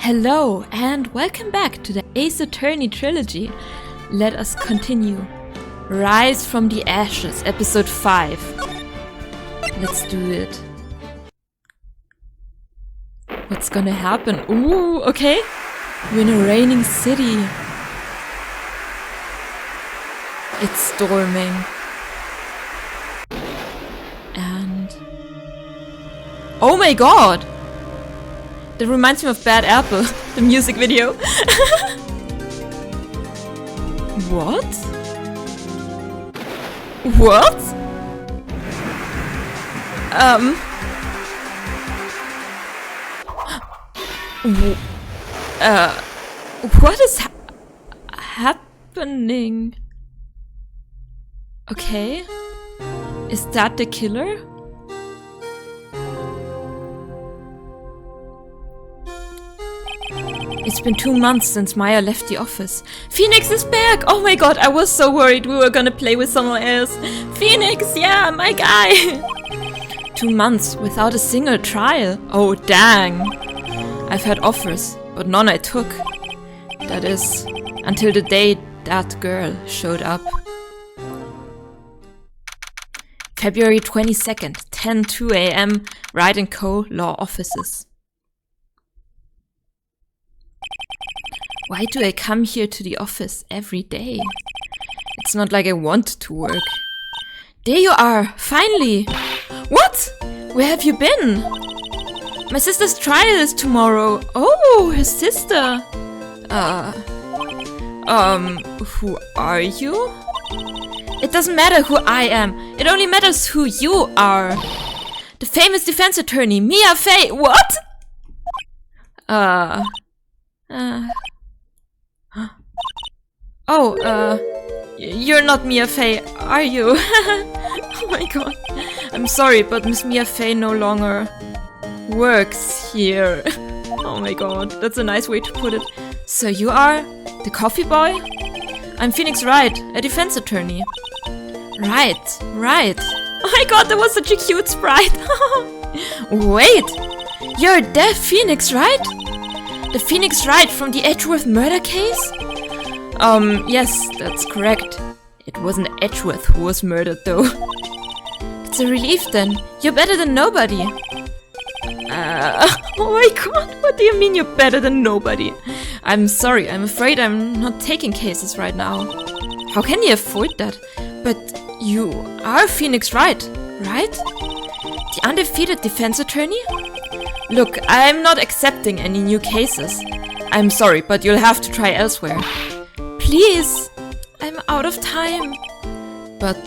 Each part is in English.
Hello and welcome back to the Ace Attorney trilogy. Let us continue. Rise from the Ashes, episode 5. Let's do it. What's gonna happen? Ooh, okay. We're in a raining city. It's storming. And... oh my god! That reminds me of Bad Apple, the music video. What? What? What is happening? Okay. Is that the killer? It's been 2 months since Maya left the office. Phoenix is back! Oh my god, I was so worried we were gonna play with someone else. Phoenix, yeah, my guy! 2 months without a single trial. Oh, dang. I've had offers, but none I took. That is, until the day that girl showed up. February 22nd, 10:02 a.m., Wright & Co. Law Offices. Why do I come here to the office every day? It's not like I want to work. There you are! Finally! What? Where have you been? My sister's trial is tomorrow. Oh, her sister. Who are you? It doesn't matter who I am. It only matters who you are. The famous defense attorney, Mia Fey. What? You're not Mia Fey, are you? Oh my god. I'm sorry, but Miss Mia Fey no longer works here. Oh my god, that's a nice way to put it. So you are the coffee boy? I'm Phoenix Wright, a defense attorney. Right. Oh my god, that was such a cute sprite. Wait, you're the Phoenix Wright? The Phoenix Wright from the Edgeworth murder case? Yes, that's correct. It wasn't Edgeworth who was murdered, though. It's a relief, then. You're better than nobody. Oh my god, what do you mean you're better than nobody? I'm sorry, I'm afraid I'm not taking cases right now. How can you afford that? But you are Phoenix Wright, right? The undefeated defense attorney? Look, I'm not accepting any new cases. I'm sorry, but you'll have to try elsewhere. Please, I'm out of time. But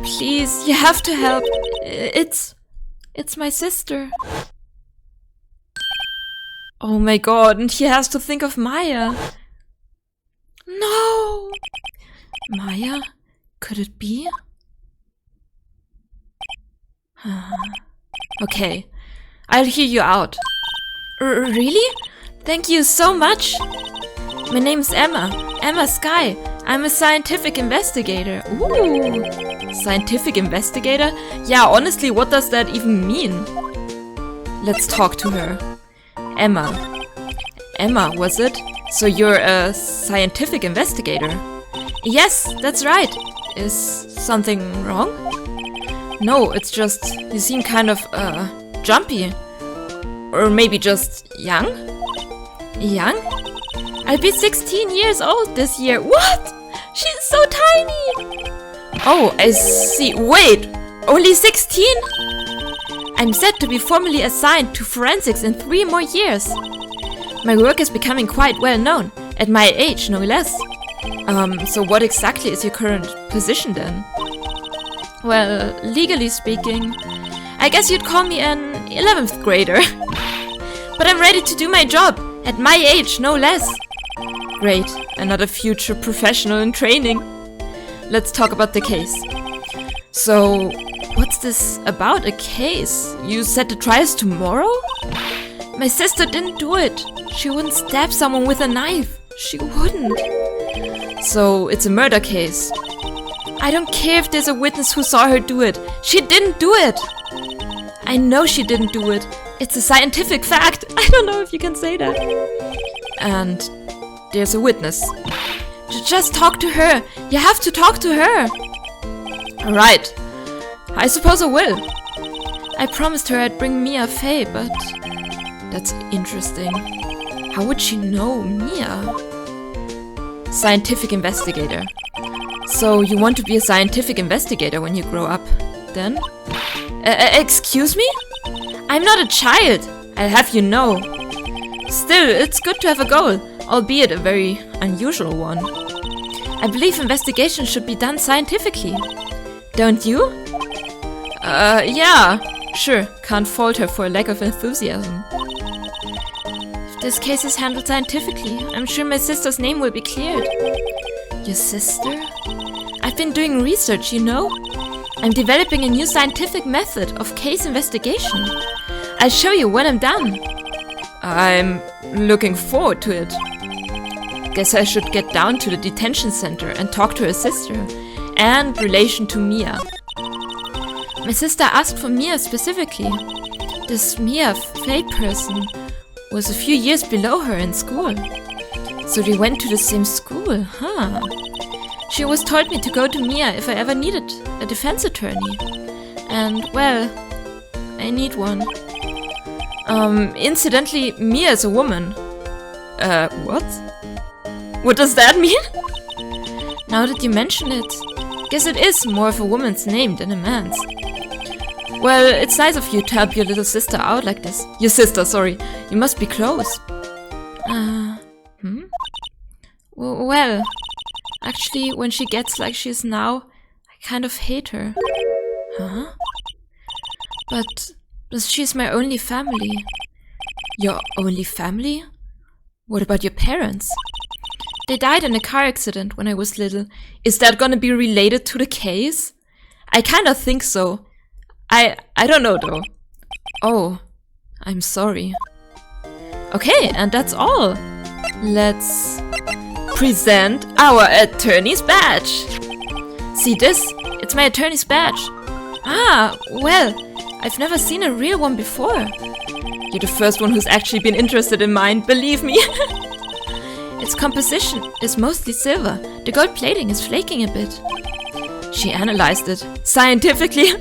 please, you have to help. It's my sister. Oh my god, and he has to think of Maya. No! Maya? Could it be? Okay, I'll hear you out. Really? Thank you so much. My name's Emma Sky. I'm a scientific investigator. Ooh, scientific investigator? Yeah, honestly, what does that even mean? Let's talk to her. Emma, was it? So you're a scientific investigator? Yes, that's right. Is something wrong? No, it's just you seem kind of, jumpy. Or maybe just young? Young? I'll be 16 years old this year. What? She's so tiny! Oh, I see. Wait, only 16? I'm set to be formally assigned to forensics in 3 more years. My work is becoming quite well known, at my age, no less. So what exactly is your current position then? Well, legally speaking, I guess you'd call me an 11th grader. But I'm ready to do my job, at my age, no less. Great, another future professional in training. Let's talk about the case. So, what's this about, a case? You said the trial's tomorrow? My sister didn't do it. She wouldn't stab someone with a knife. She wouldn't. So, it's a murder case. I don't care if there's a witness who saw her do it. She didn't do it. I know she didn't do it. It's a scientific fact. I don't know if you can say that. And there's a witness. Just talk to her. You have to talk to her. Right. I suppose I will. I promised her I'd bring Mia Fey, but that's interesting. How would she know Mia? Scientific investigator. So you want to be a scientific investigator when you grow up, then? Excuse me? I'm not a child, I'll have you know. Still, it's good to have a goal, albeit a very unusual one. I believe investigation should be done scientifically. Don't you? Yeah, sure, can't fault her for a lack of enthusiasm. If this case is handled scientifically, I'm sure my sister's name will be cleared. Your sister? I've been doing research, you know? I'm developing a new scientific method of case investigation. I'll show you when I'm done. I'm looking forward to it. Guess I should get down to the detention center and talk to her sister and relation to Mia. My sister asked for Mia specifically. This Mia Fey person was a few years below her in school. So they went to the same school, huh? She always told me to go to Mia if I ever needed a defense attorney. And, well, I need one. Incidentally, Mia is a woman. What? What does that mean? Now that you mention it, guess it is more of a woman's name than a man's. Well, it's nice of you to help your little sister out like this. Your sister, sorry. You must be close. Well, actually, when she gets like she is now, I kind of hate her. Huh? But she's my only family. Your only family? What about your parents? They died in a car accident when I was little. Is that gonna be related to the case? I kinda think so. I don't know though. Oh, I'm sorry. Okay, and that's all. Let's present our attorney's badge. See this? It's my attorney's badge. Ah, well, I've never seen a real one before. You're the first one who's actually been interested in mine, believe me. Its composition is mostly silver. The gold plating is flaking a bit. She analyzed it scientifically.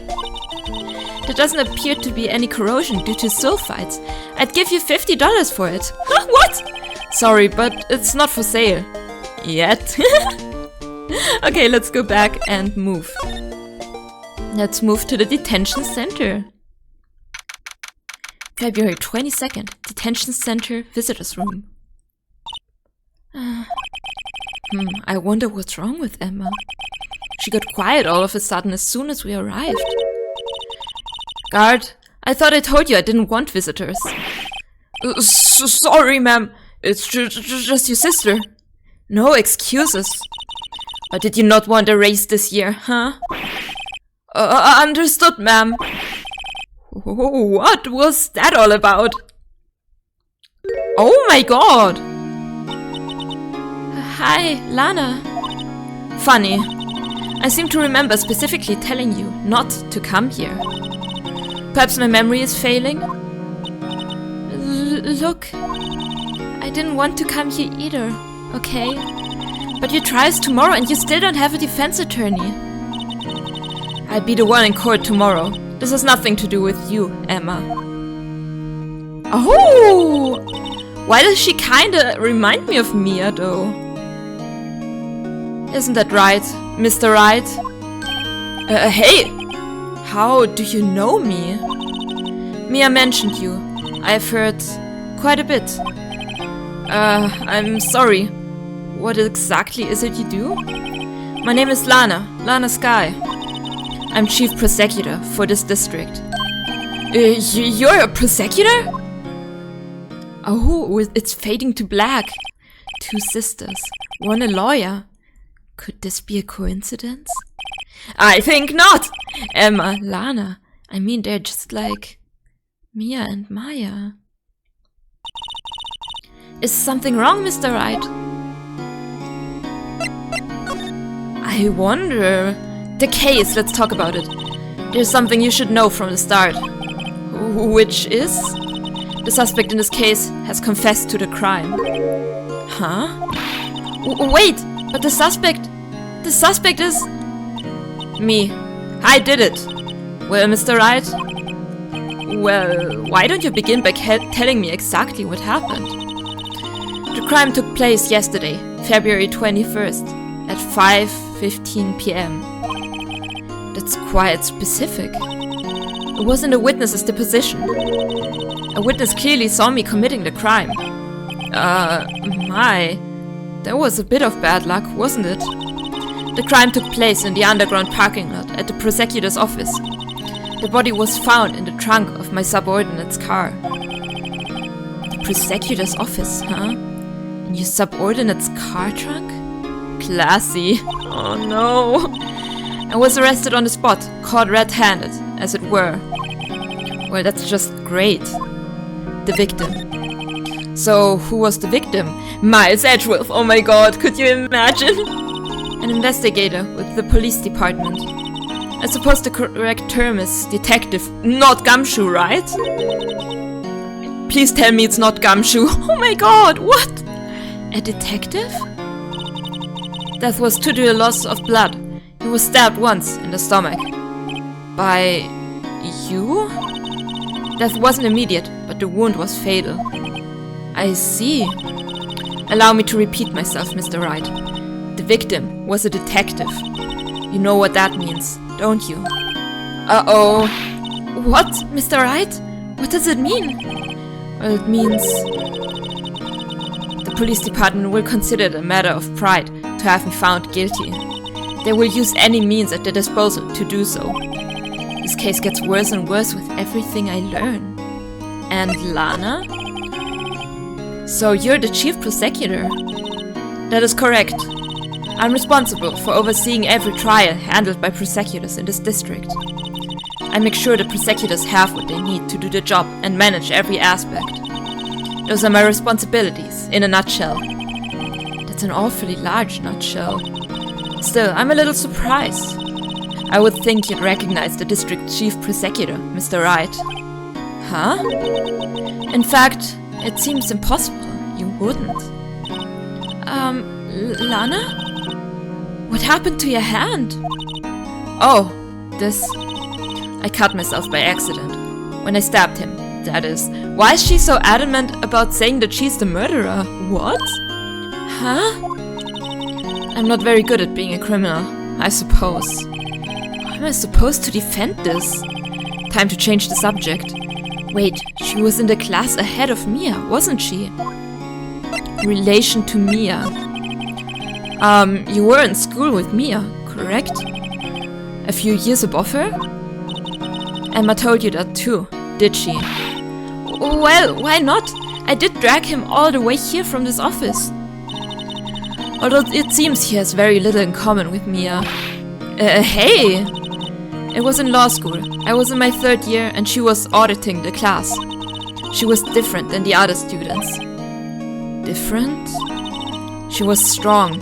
There doesn't appear to be any corrosion due to sulfides. I'd give you $50 for it. What? Sorry, but it's not for sale. Yet. Okay, let's go back and move. Let's move to the detention center. February 22nd, detention center visitors room. I wonder what's wrong with Emma. She got quiet all of a sudden as soon as we arrived. Guard, I thought I told you I didn't want visitors. Sorry, ma'am. It's just your sister. No excuses. Or did you not want a raise this year, huh? Understood, ma'am. What was that all about? Oh my god! Hi, Lana. Funny. I seem to remember specifically telling you not to come here. Perhaps my memory is failing? Look, I didn't want to come here either, okay? But your trial's tomorrow and you still don't have a defense attorney. I'll be the one in court tomorrow. This has nothing to do with you, Emma. Oh! Why does she kinda remind me of Mia, though? Isn't that right, Mr. Right? Hey! How do you know me? Mia mentioned you. I've heard quite a bit. I'm sorry. What exactly is it you do? My name is Lana Sky. I'm chief prosecutor for this district. You're a prosecutor? Oh, it's fading to black. 2 sisters, one a lawyer. Could this be a coincidence? I think not! Emma, Lana. I mean, they're just like Mia and Maya. Is something wrong, Mr. Wright? I wonder... The case, let's talk about it. There's something you should know from the start. Which is? The suspect in this case has confessed to the crime. Huh? Wait, but the suspect is... Me. I did it. Well, Mr. Wright? Well, why don't you begin by telling me exactly what happened? The crime took place yesterday, February 21st, at 5:15 p.m. That's quite specific. It was in the witness's deposition. A witness clearly saw me committing the crime. That was a bit of bad luck, wasn't it? The crime took place in the underground parking lot at the prosecutor's office. The body was found in the trunk of my subordinate's car. The prosecutor's office, huh? In your subordinate's car trunk? Classy. Oh no. I was arrested on the spot, caught red-handed, as it were. Well, that's just great. The victim. So, who was the victim? Miles Edgeworth, oh my god, could you imagine? An investigator with the police department. I suppose the correct term is detective, not gumshoe, right? Please tell me it's not gumshoe. Oh my god, what? A detective? Death was due to a loss of blood. He was stabbed once in the stomach. By you? Death wasn't immediate, but the wound was fatal. I see. Allow me to repeat myself, Mr. Wright. The victim was a detective. You know what that means, don't you? Uh-oh. What, Mr. Wright? What does it mean? Well, it means... The police department will consider it a matter of pride to have me found guilty. They will use any means at their disposal to do so. This case gets worse and worse with everything I learn. And Lana? So you're the chief prosecutor? That is correct. I'm responsible for overseeing every trial handled by prosecutors in this district. I make sure the prosecutors have what they need to do the job and manage every aspect. Those are my responsibilities, in a nutshell. That's an awfully large nutshell. Still, I'm a little surprised. I would think you'd recognize the district chief prosecutor, Mr. Wright. Huh? In fact, it seems impossible you wouldn't. Lana? What happened to your hand? Oh, this... I cut myself by accident. When I stabbed him, that is. Why is she so adamant about saying that she's the murderer? What? Huh? I'm not very good at being a criminal, I suppose. How am I supposed to defend this? Time to change the subject. Wait, she was in the class ahead of Mia, wasn't she? Relation to Mia. You were in school with Mia, correct? A few years above her? Emma told you that too, did she? Well, why not? I did drag him all the way here from this office. Although it seems he has very little in common with Mia. Hey! It was in law school. I was in my 3rd year and she was auditing the class. She was different than the other students. Different? She was strong.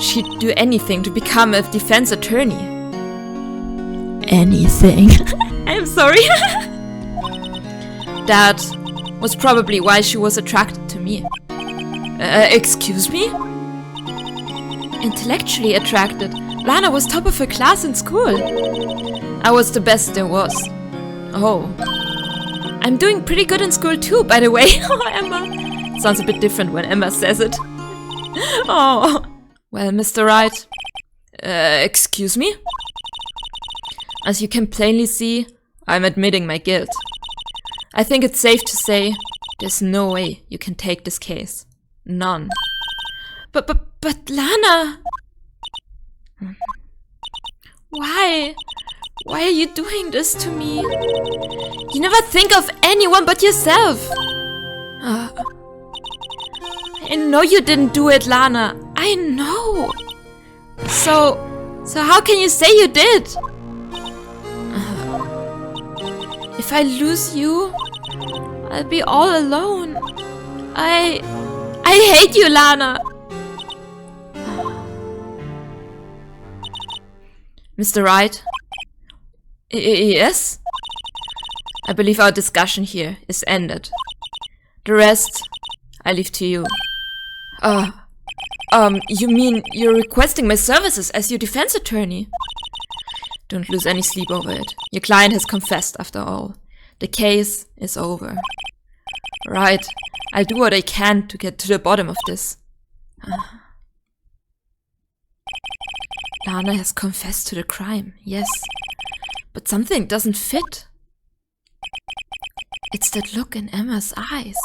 She'd do anything to become a defense attorney. Anything. I'm sorry. That was probably why she was attracted to me. Excuse me? Intellectually attracted. Lana was top of her class in school. I was the best there was. Oh. I'm doing pretty good in school too, by the way. Oh, Emma. Sounds a bit different when Emma says it. Oh. Well, Mr. Wright. Excuse me? As you can plainly see, I'm admitting my guilt. I think it's safe to say there's no way you can take this case. None. But Lana! Why? Why are you doing this to me? You never think of anyone but yourself! I know you didn't do it, Lana. I know. So how can you say you did? If I lose you, I'll be all alone. I hate you, Lana. Mr. Wright? Yes? I believe our discussion here is ended. The rest, I leave to you. You mean you're requesting my services as your defense attorney? Don't lose any sleep over it. Your client has confessed after all. The case is over. Right, I'll do what I can to get to the bottom of this. Lana has confessed to the crime, yes. But something doesn't fit. It's that look in Emma's eyes.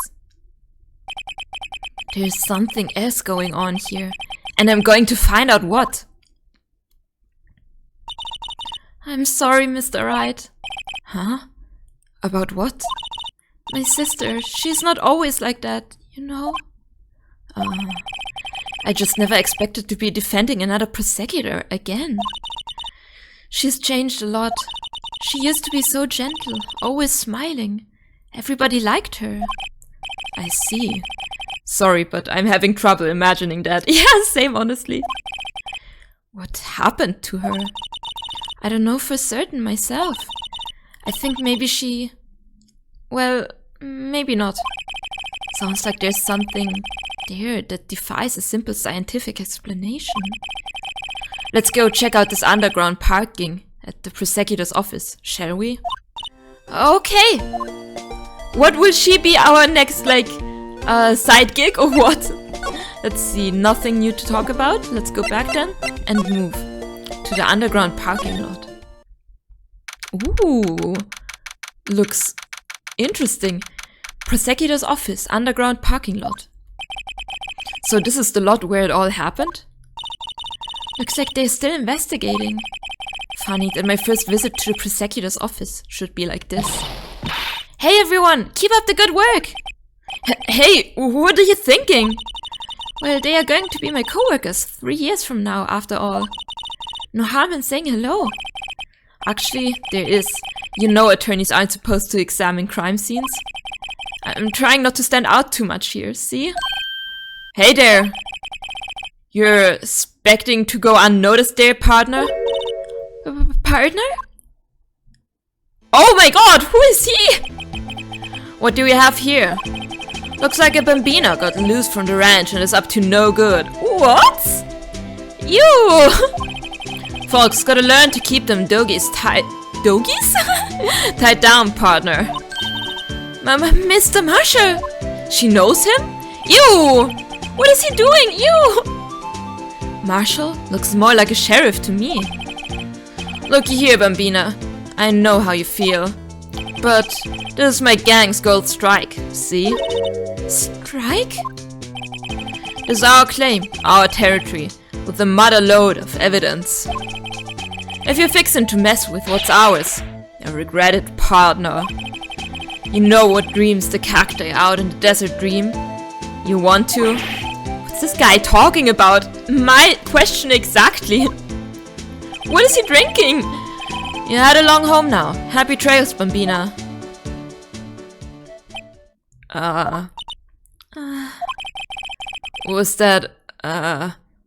There's something else going on here, and I'm going to find out what. I'm sorry, Mr. Wright. Huh? About what? My sister, she's not always like that, you know? I just never expected to be defending another prosecutor again. She's changed a lot. She used to be so gentle, always smiling. Everybody liked her. I see. Sorry, but I'm having trouble imagining that. Yeah, same, honestly. What happened to her? I don't know for certain myself. I think maybe she... Well, maybe not. Sounds like there's something there that defies a simple scientific explanation. Let's go check out this underground parking at the prosecutor's office, shall we? Okay! What will she be our next, side gig or what? Let's see, nothing new to talk about. Let's go back then and move to the underground parking lot. Ooh, looks interesting. Prosecutor's office, underground parking lot. So this is the lot where it all happened? Looks like they're still investigating. Funny that my first visit to the prosecutor's office should be like this. Hey everyone, keep up the good work! Hey, what are you thinking? Well, they are going to be my co-workers 3 years from now, after all. No harm in saying hello. Actually, there is. You know attorneys aren't supposed to examine crime scenes. I'm trying not to stand out too much here, see? Hey there! You're expecting to go unnoticed there, partner? Partner? Oh my god, who is he? What do we have here? Looks like a bambina got loose from the ranch and is up to no good. What? You! Folks, gotta learn to keep them doggies tight. Doggies? Tied down, partner. Mr. Marshall! She knows him? Ew! What is he doing? Ew! Marshall looks more like a sheriff to me. Looky here, Bambina. I know how you feel. But this is my gang's gold strike, see? Strike? This is our claim, our territory, with a mother load of evidence. If you're fixing to mess with what's ours, you'll regret it, partner. You know what dreams the cacti out in the desert dream? You want to? What's this guy talking about? My question exactly. What is he drinking? You had a long home now. Happy trails, Bambina. Was that,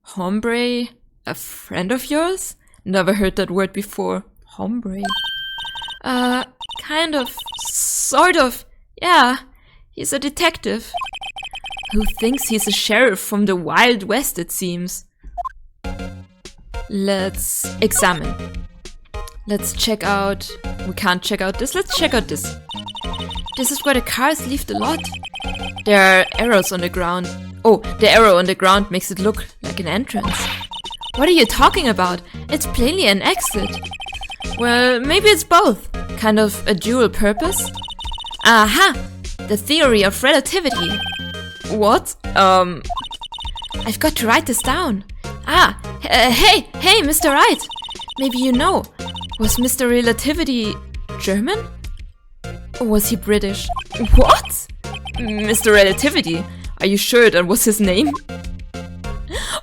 hombre a friend of yours? Never heard that word before. Hombre. Kind of. Sort of. Yeah. He's a detective. Who thinks he's a sheriff from the Wild West, it seems. Let's examine. Let's check out... We can't check out this. Let's check out this. This is where the cars leave the lot. There are arrows on the ground. Oh, the arrow on the ground makes it look like an entrance. What are you talking about? It's plainly an exit. Well, maybe it's both. Kind of a dual purpose. Aha! The theory of relativity. What? I've got to write this down. Hey, Mr. Wright. Maybe you know. Was Mr. Relativity German? Or was he British? What? Mr. Relativity? Are you sure that was his name?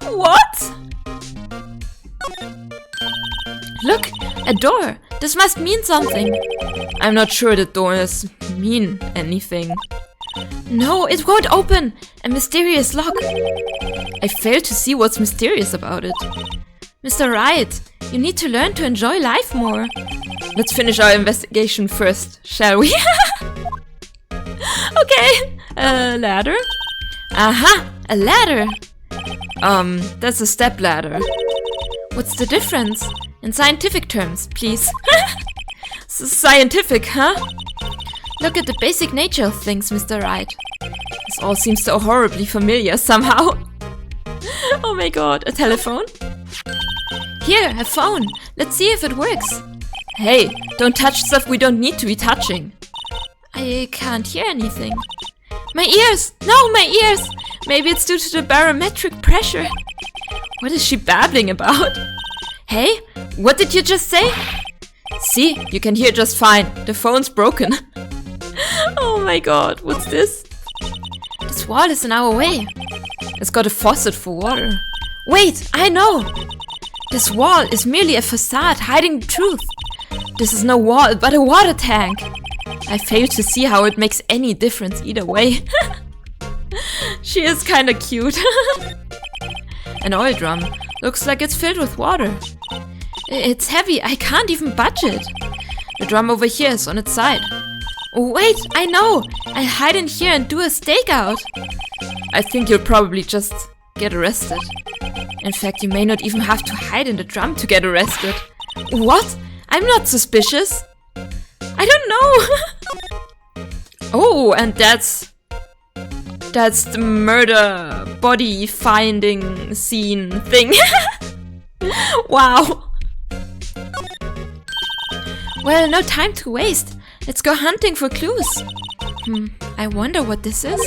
What? Look, a door. This must mean something. I'm not sure the doors mean anything. No, it won't open. A mysterious lock. I fail to see what's mysterious about it. Mr. Wright, you need to learn to enjoy life more. Let's finish our investigation first, shall we? Okay, A ladder? Aha! A ladder! That's a step ladder. What's the difference? In scientific terms, please. Scientific, huh? Look at the basic nature of things, Mr. Wright. This all seems so horribly familiar somehow. Oh my god, a telephone? Here, a phone. Let's see if it works. Hey, don't touch stuff we don't need to be touching. I can't hear anything. My ears! No, my ears! Maybe it's due to the barometric pressure. What is she babbling about? Hey, what did you just say? See, you can hear just fine. The phone's broken. Oh my god, what's this? This wall is in our way. It's got a faucet for water. Wait, I know! This wall is merely a facade hiding the truth. This is no wall, but a water tank. I fail to see how it makes any difference either way. She is kinda cute. An oil drum. Looks like it's filled with water. It's heavy, I can't even budge it. The drum over here is on its side. Wait, I know! I'll hide in here and do a stakeout. I think you'll probably just get arrested. In fact, you may not even have to hide in the drum to get arrested. What? I'm not suspicious. I don't know. Oh, and that's the murder body finding scene thing. Wow. Well, no time to waste. Let's go hunting for clues. I wonder what this is.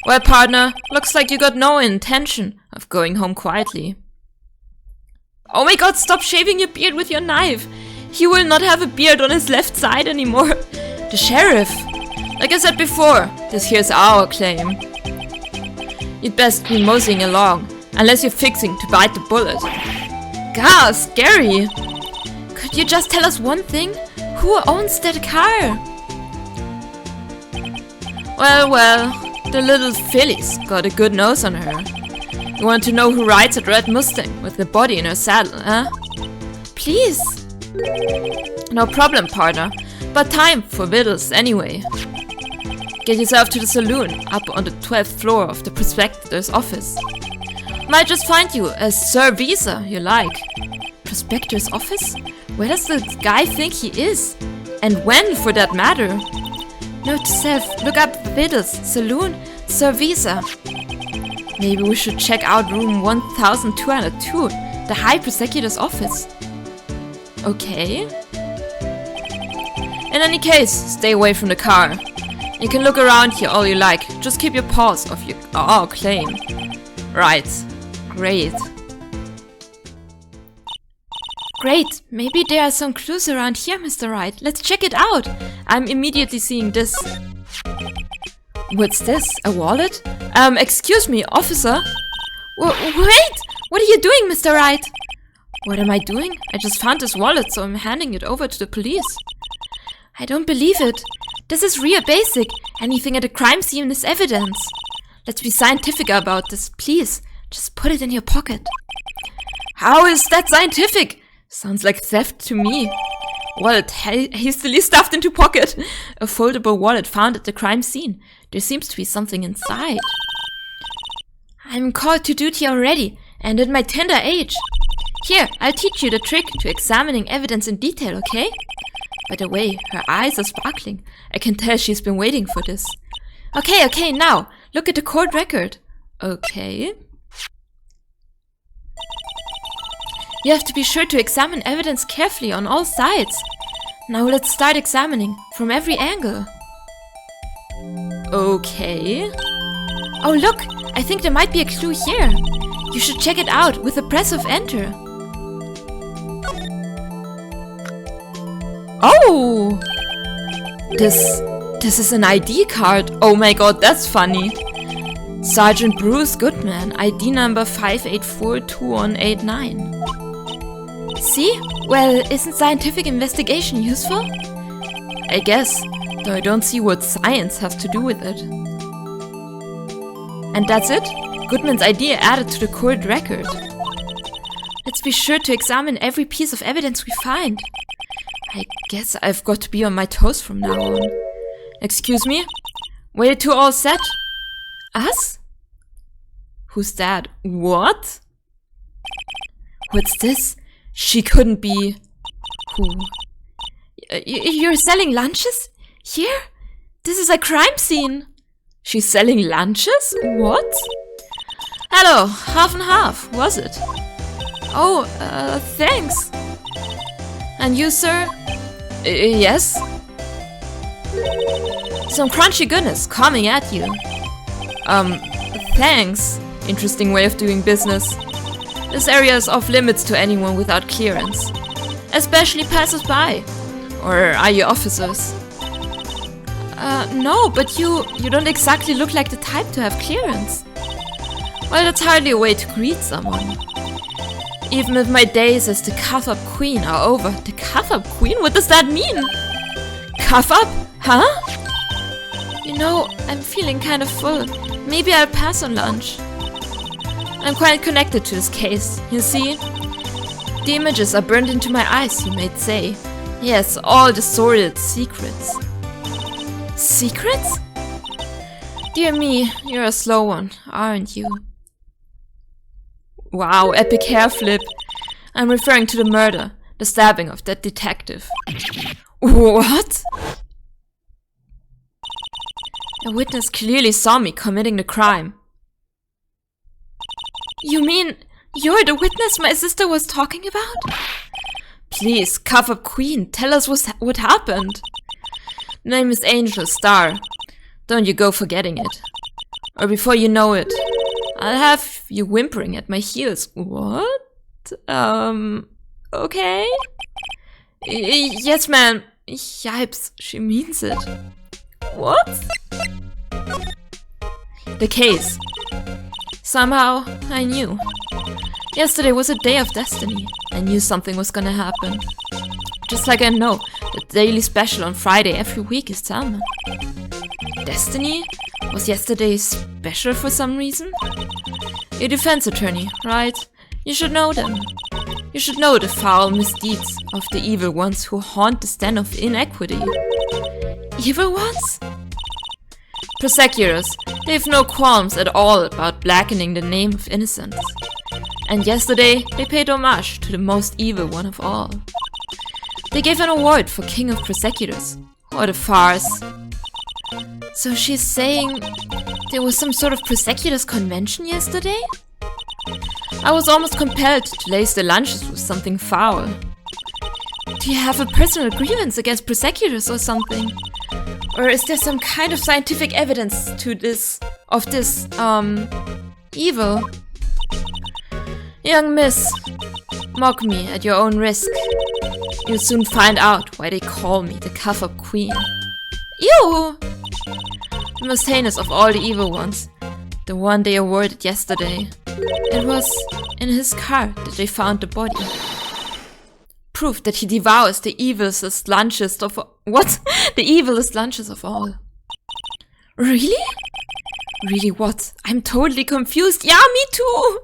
Well, partner, looks like you got no intention of going home quietly. Oh my god, stop shaving your beard with your knife. He will not have a beard on his left side anymore. The sheriff. Like I said before, this here's our claim. You'd best be moseying along, unless you're fixing to bite the bullet. Gah, scary. Could you just tell us one thing? Who owns that car? Well, the little filly's got a good nose on her. You want to know who rides a red Mustang with the body in her saddle, huh? Please. No problem, partner. But time for vittles anyway. Get yourself to the saloon, up on the 12th floor of the prospector's office. Might just find you a Sir Visa you like. Prospector's office? Where does the guy think he is? And when, for that matter? Note to self, look up Vittles, Saloon, Sir Visa. Maybe we should check out room 1202, the High Prosecutor's office. Okay. In any case, stay away from the car. You can look around here all you like, just keep your paws off our claim. Right. Great. Great, maybe there are some clues around here, Mr. Wright. Let's check it out. I'm immediately seeing this. What's this? A wallet? Excuse me, officer? Wait! What are you doing, Mr. Wright? What am I doing? I just found this wallet, so I'm handing it over to the police. I don't believe it. This is real basic. Anything at a crime scene is evidence. Let's be scientific about this, please. Just put it in your pocket. How is that scientific? Sounds like theft to me. Wallet hastily stuffed into pocket. A foldable wallet found at the crime scene. There seems to be something inside. I'm called to duty already, and at my tender age. Here, I'll teach you the trick to examining evidence in detail, okay? By the way, her eyes are sparkling. I can tell she's been waiting for this. Okay, now, look at the court record. Okay. You have to be sure to examine evidence carefully on all sides. Now let's start examining from every angle. Okay. Oh look, I think there might be a clue here. You should check it out with a press of enter. Oh! This is an ID card. Oh my god, that's funny. Sergeant Bruce Goodman, ID number 5842189. See? Well, isn't scientific investigation useful? I guess, though I don't see what science has to do with it. And that's it? Goodman's ID added to the court record. Let's be sure to examine every piece of evidence we find. I guess I've got to be on my toes from now on. Excuse me? Wait to all set? Us? Who's that? What? What's this? She couldn't be... Who? You're selling lunches? Here? This is a crime scene. She's selling lunches? What? Hello, half and half, was it? Oh, thanks. And you, sir? Yes? Some crunchy goodness coming at you. Thanks. Interesting way of doing business. This area is off limits to anyone without clearance. Especially passers-by. Or are you officers? No, but you don't exactly look like the type to have clearance. Well, that's hardly a way to greet someone. Even if my days as the cuff-up queen are over. The cuff-up queen? What does that mean? Cuff-up? Huh? You know, I'm feeling kind of full. Maybe I'll pass on lunch. I'm quite connected to this case, you see? The images are burned into my eyes, you might say. Yes, all the sordid secrets. Secrets? Dear me, you're a slow one, aren't you? Wow, epic hair flip. I'm referring to the murder, the stabbing of that detective. What? A witness clearly saw me committing the crime. You mean you're the witness my sister was talking about? Please, cuff-up queen, tell us what happened. The name is Angel Star. Don't you go forgetting it. Or before you know it, I'll have you whimpering at my heels. What? Okay? Yes, ma'am. Yipes, she means it. What? The case. Somehow, I knew. Yesterday was a day of destiny. I knew something was gonna happen. Just like I know the daily special on Friday every week is Salmon. Destiny? Was yesterday special for some reason? You're a defense attorney, right? You should know them. You should know the foul misdeeds of the evil ones who haunt the stand of inequity. Evil ones? Prosecutors, they have no qualms at all about blackening the name of innocence. And yesterday, they paid homage to the most evil one of all. They gave an award for King of Prosecutors. What a farce. So she's saying there was some sort of prosecutors convention yesterday? I was almost compelled to lace the lunches with something foul. Do you have a personal grievance against prosecutors or something? Or is there some kind of scientific evidence to this, of this, evil? Young miss, mock me at your own risk. You'll soon find out why they call me the cuff-up queen. Ew! The most heinous of all the evil ones. The one they awarded yesterday. It was in his car that they found the body. Proof that he devours the evilest lunches of what? The evilest lunches of all. Really? Really what? I'm totally confused. Yeah, me too!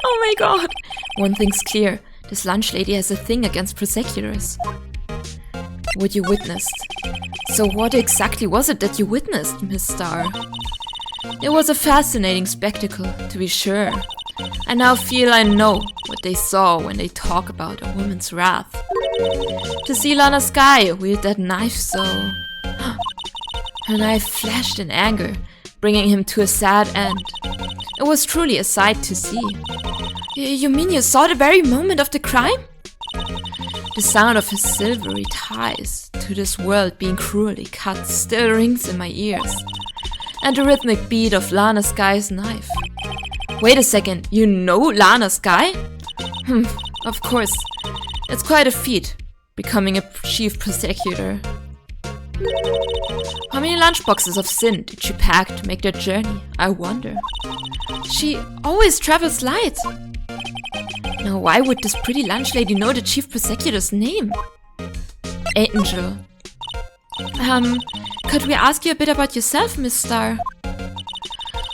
Oh my god. One thing's clear. This lunch lady has a thing against prosecutors. What you witnessed. So what exactly was it that you witnessed, Miss Star? It was a fascinating spectacle, to be sure. I now feel I know what they saw when they talk about a woman's wrath. To see Lana Sky wield that knife so... Her knife flashed in anger, bringing him to a sad end. It was truly a sight to see. You mean you saw the very moment of the crime? The sound of his silvery ties to this world being cruelly cut still rings in my ears. And the rhythmic beat of Lana Sky's knife. Wait a second, you know Lana Sky? Of course. It's quite a feat, becoming a chief prosecutor. How many lunchboxes of sin did she pack to make that journey, I wonder? She always travels light. Now why would this pretty lunch lady know the chief prosecutor's name? Angel. Could we ask you a bit about yourself, Miss Star?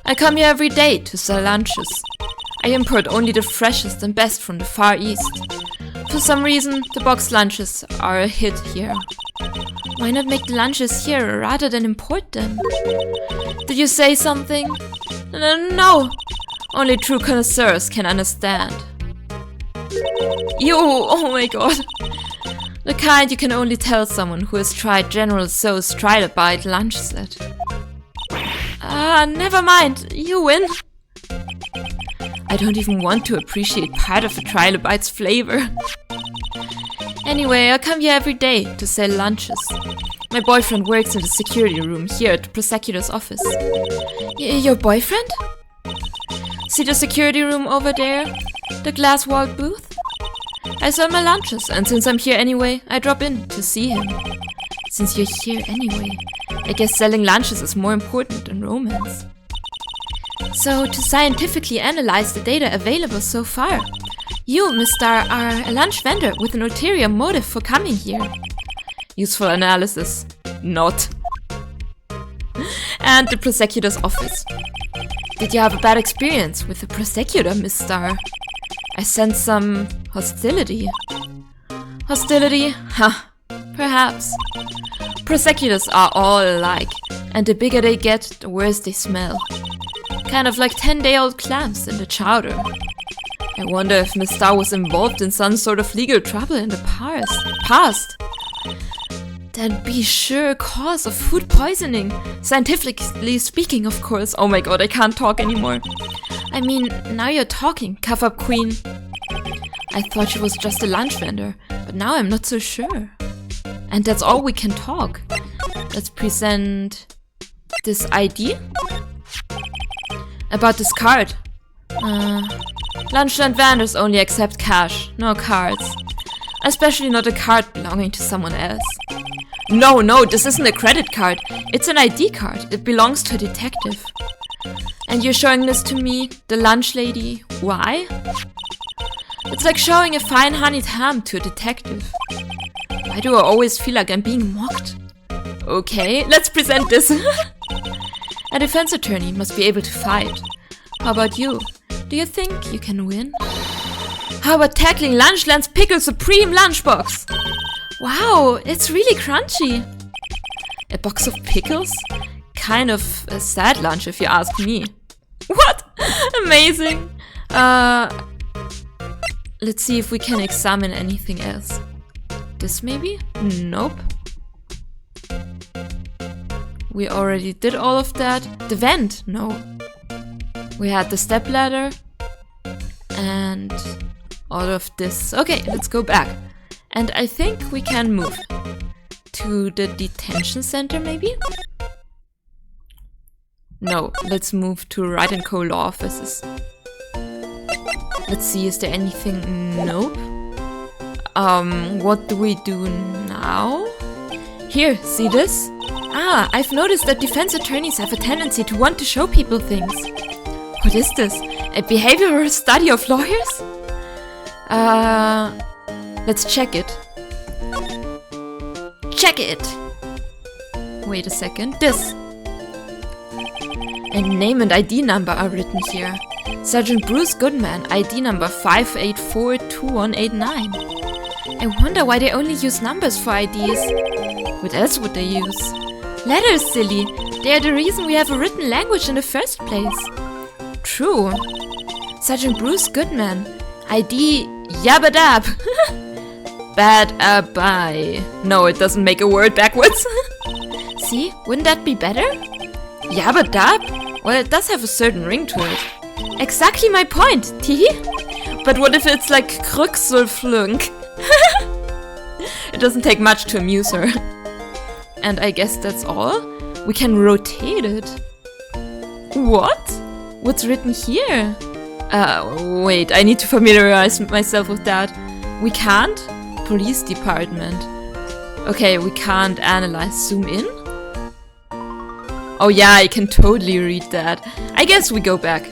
I come here every day to sell lunches. I import only the freshest and best from the Far East. For some reason, the boxed lunches are a hit here. Why not make the lunches here rather than import them? Did you say something? No. Only true connoisseurs can understand. Yo, oh my god. The kind you can only tell someone who has tried General Tso's Trilobite lunch set. Never mind. You win. I don't even want to appreciate part of the Trilobite's flavor. Anyway, I come here every day to sell lunches. My boyfriend works in the security room here at the prosecutor's office. Your boyfriend? See the security room over there? The glass-walled booth? I sell my lunches, and since I'm here anyway, I drop in to see him. Since you're here anyway, I guess selling lunches is more important than romance. So, to scientifically analyze the data available so far, you, Miss Star, are a lunch vendor with an ulterior motive for coming here. Useful analysis. Not. And the prosecutor's office. Did you have a bad experience with the prosecutor, Miss Star? I sense some hostility. Hostility? Huh. Perhaps. Prosecutors are all alike, and the bigger they get, the worse they smell. Kind of like 10-day-old clams in the chowder. I wonder if Miss Star was involved in some sort of legal trouble in the past. That'd be sure a cause of food poisoning. Scientifically speaking, of course. Oh my god, I can't talk anymore. I mean, now you're talking, cough-up queen. I thought she was just a lunch vendor, but now I'm not so sure. And that's all we can talk. Let's present this ID. About this card. Lunchland vendors only accept cash, no cards. Especially not a card belonging to someone else. No, this isn't a credit card. It's an ID card. It belongs to a detective. And you're showing this to me, the lunch lady. Why? It's like showing a fine honeyed ham to a detective. Why do I always feel like I'm being mocked? Okay, let's present this. A defense attorney must be able to fight. How about you? Do you think you can win? How about tackling Lunchland's Pickle Supreme lunchbox? Wow, it's really crunchy. A box of pickles? Kind of a sad lunch if you ask me. What? Amazing. Let's see if we can examine anything else. This maybe? Nope. We already did all of that. The vent? No. We had the stepladder. And all of this. Okay, let's go back. And I think we can move to the detention center, maybe? No, let's move to Wright & Co. law offices. Let's see, is there anything? Nope. What do we do now? Here, see this? I've noticed that defense attorneys have a tendency to want to show people things. What is this? A behavioral study of lawyers? Let's check it. Check it! Wait a second. This. And name and ID number are written here. Sergeant Bruce Goodman, ID number 5842189. I wonder why they only use numbers for IDs. What else would they use? Letters, silly. They are the reason we have a written language in the first place. True. Sergeant Bruce Goodman, ID Yabadab. Bad-a-bye. No, it doesn't make a word backwards. See, wouldn't that be better? Yabadab? Well, it does have a certain ring to it. Exactly my point, teehee. But what if it's like Krüxelflunk? It doesn't take much to amuse her. And I guess that's all? We can rotate it. What? What's written here? Wait, I need to familiarize myself with that. We can't? Police department. Okay, we can't analyze. Zoom in? Oh yeah, I can totally read that. I guess we go back.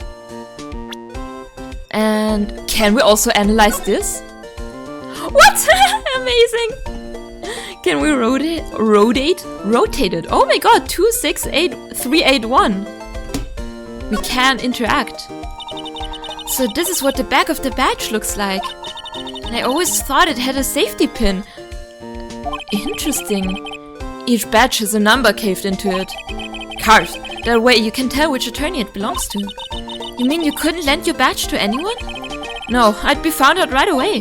And can we also analyze this? What? Amazing! Can we rotate? Rotate it. Oh my god, 268381. We can interact. So this is what the back of the badge looks like. And I always thought it had a safety pin. Interesting. Each badge has a number caved into it. Carved. That way you can tell which attorney it belongs to. You mean you couldn't lend your badge to anyone? No, I'd be found out right away.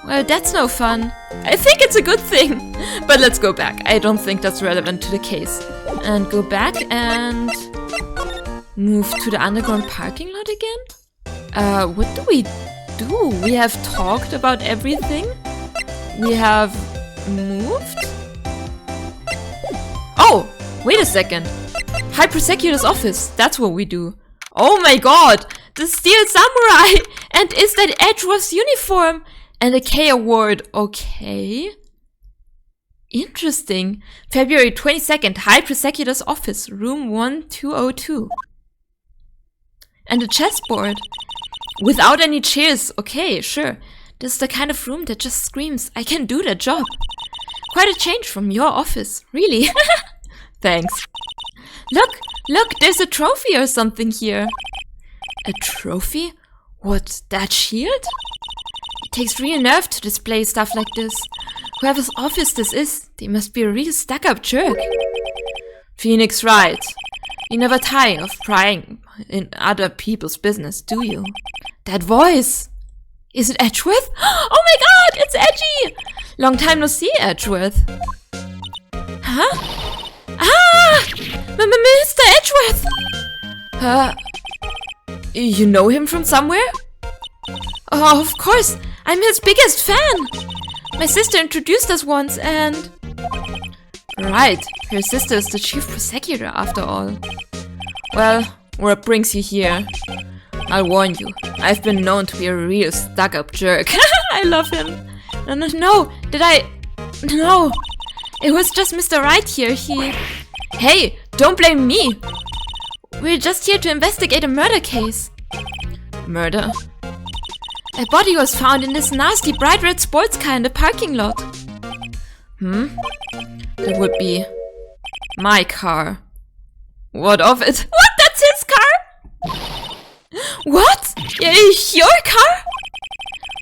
Well, that's no fun. I think it's a good thing. But let's go back. I don't think that's relevant to the case. And go back and move to the underground parking lot again? What do we do? We have talked about everything. We have moved? Oh, wait a second. High Prosecutor's office. That's what we do. Oh my god! The Steel Samurai! And is that Edgeworth's uniform? And a K award. Okay. Interesting. February 22nd, High Prosecutor's office, room 1202. And a chessboard. Without any chairs. Okay, sure. This is the kind of room that just screams, I can do that job. Quite a change from your office. Really? Thanks. Look, there's a trophy or something here. A trophy? What, that shield? It takes real nerve to display stuff like this. Whoever's office this is, they must be a real stuck-up jerk. Phoenix, right. You never tire of prying in other people's business, do you? That voice! Is it Edgeworth? Oh my god, it's Edgy! Long time no see, Edgeworth. Huh? Ah! Mr. Edgeworth! You know him from somewhere? Oh, of course! I'm his biggest fan! My sister introduced us once and... Right, her sister is the chief prosecutor after all. Well, what brings you here? I'll warn you, I've been known to be a real stuck-up jerk. I love him. No, No! It was just Mr. Wright here, Hey, don't blame me! We're just here to investigate a murder case. Murder? A body was found in this nasty bright red sports car in the parking lot. That would be my car. What of it? What? That's his car? What? Your car?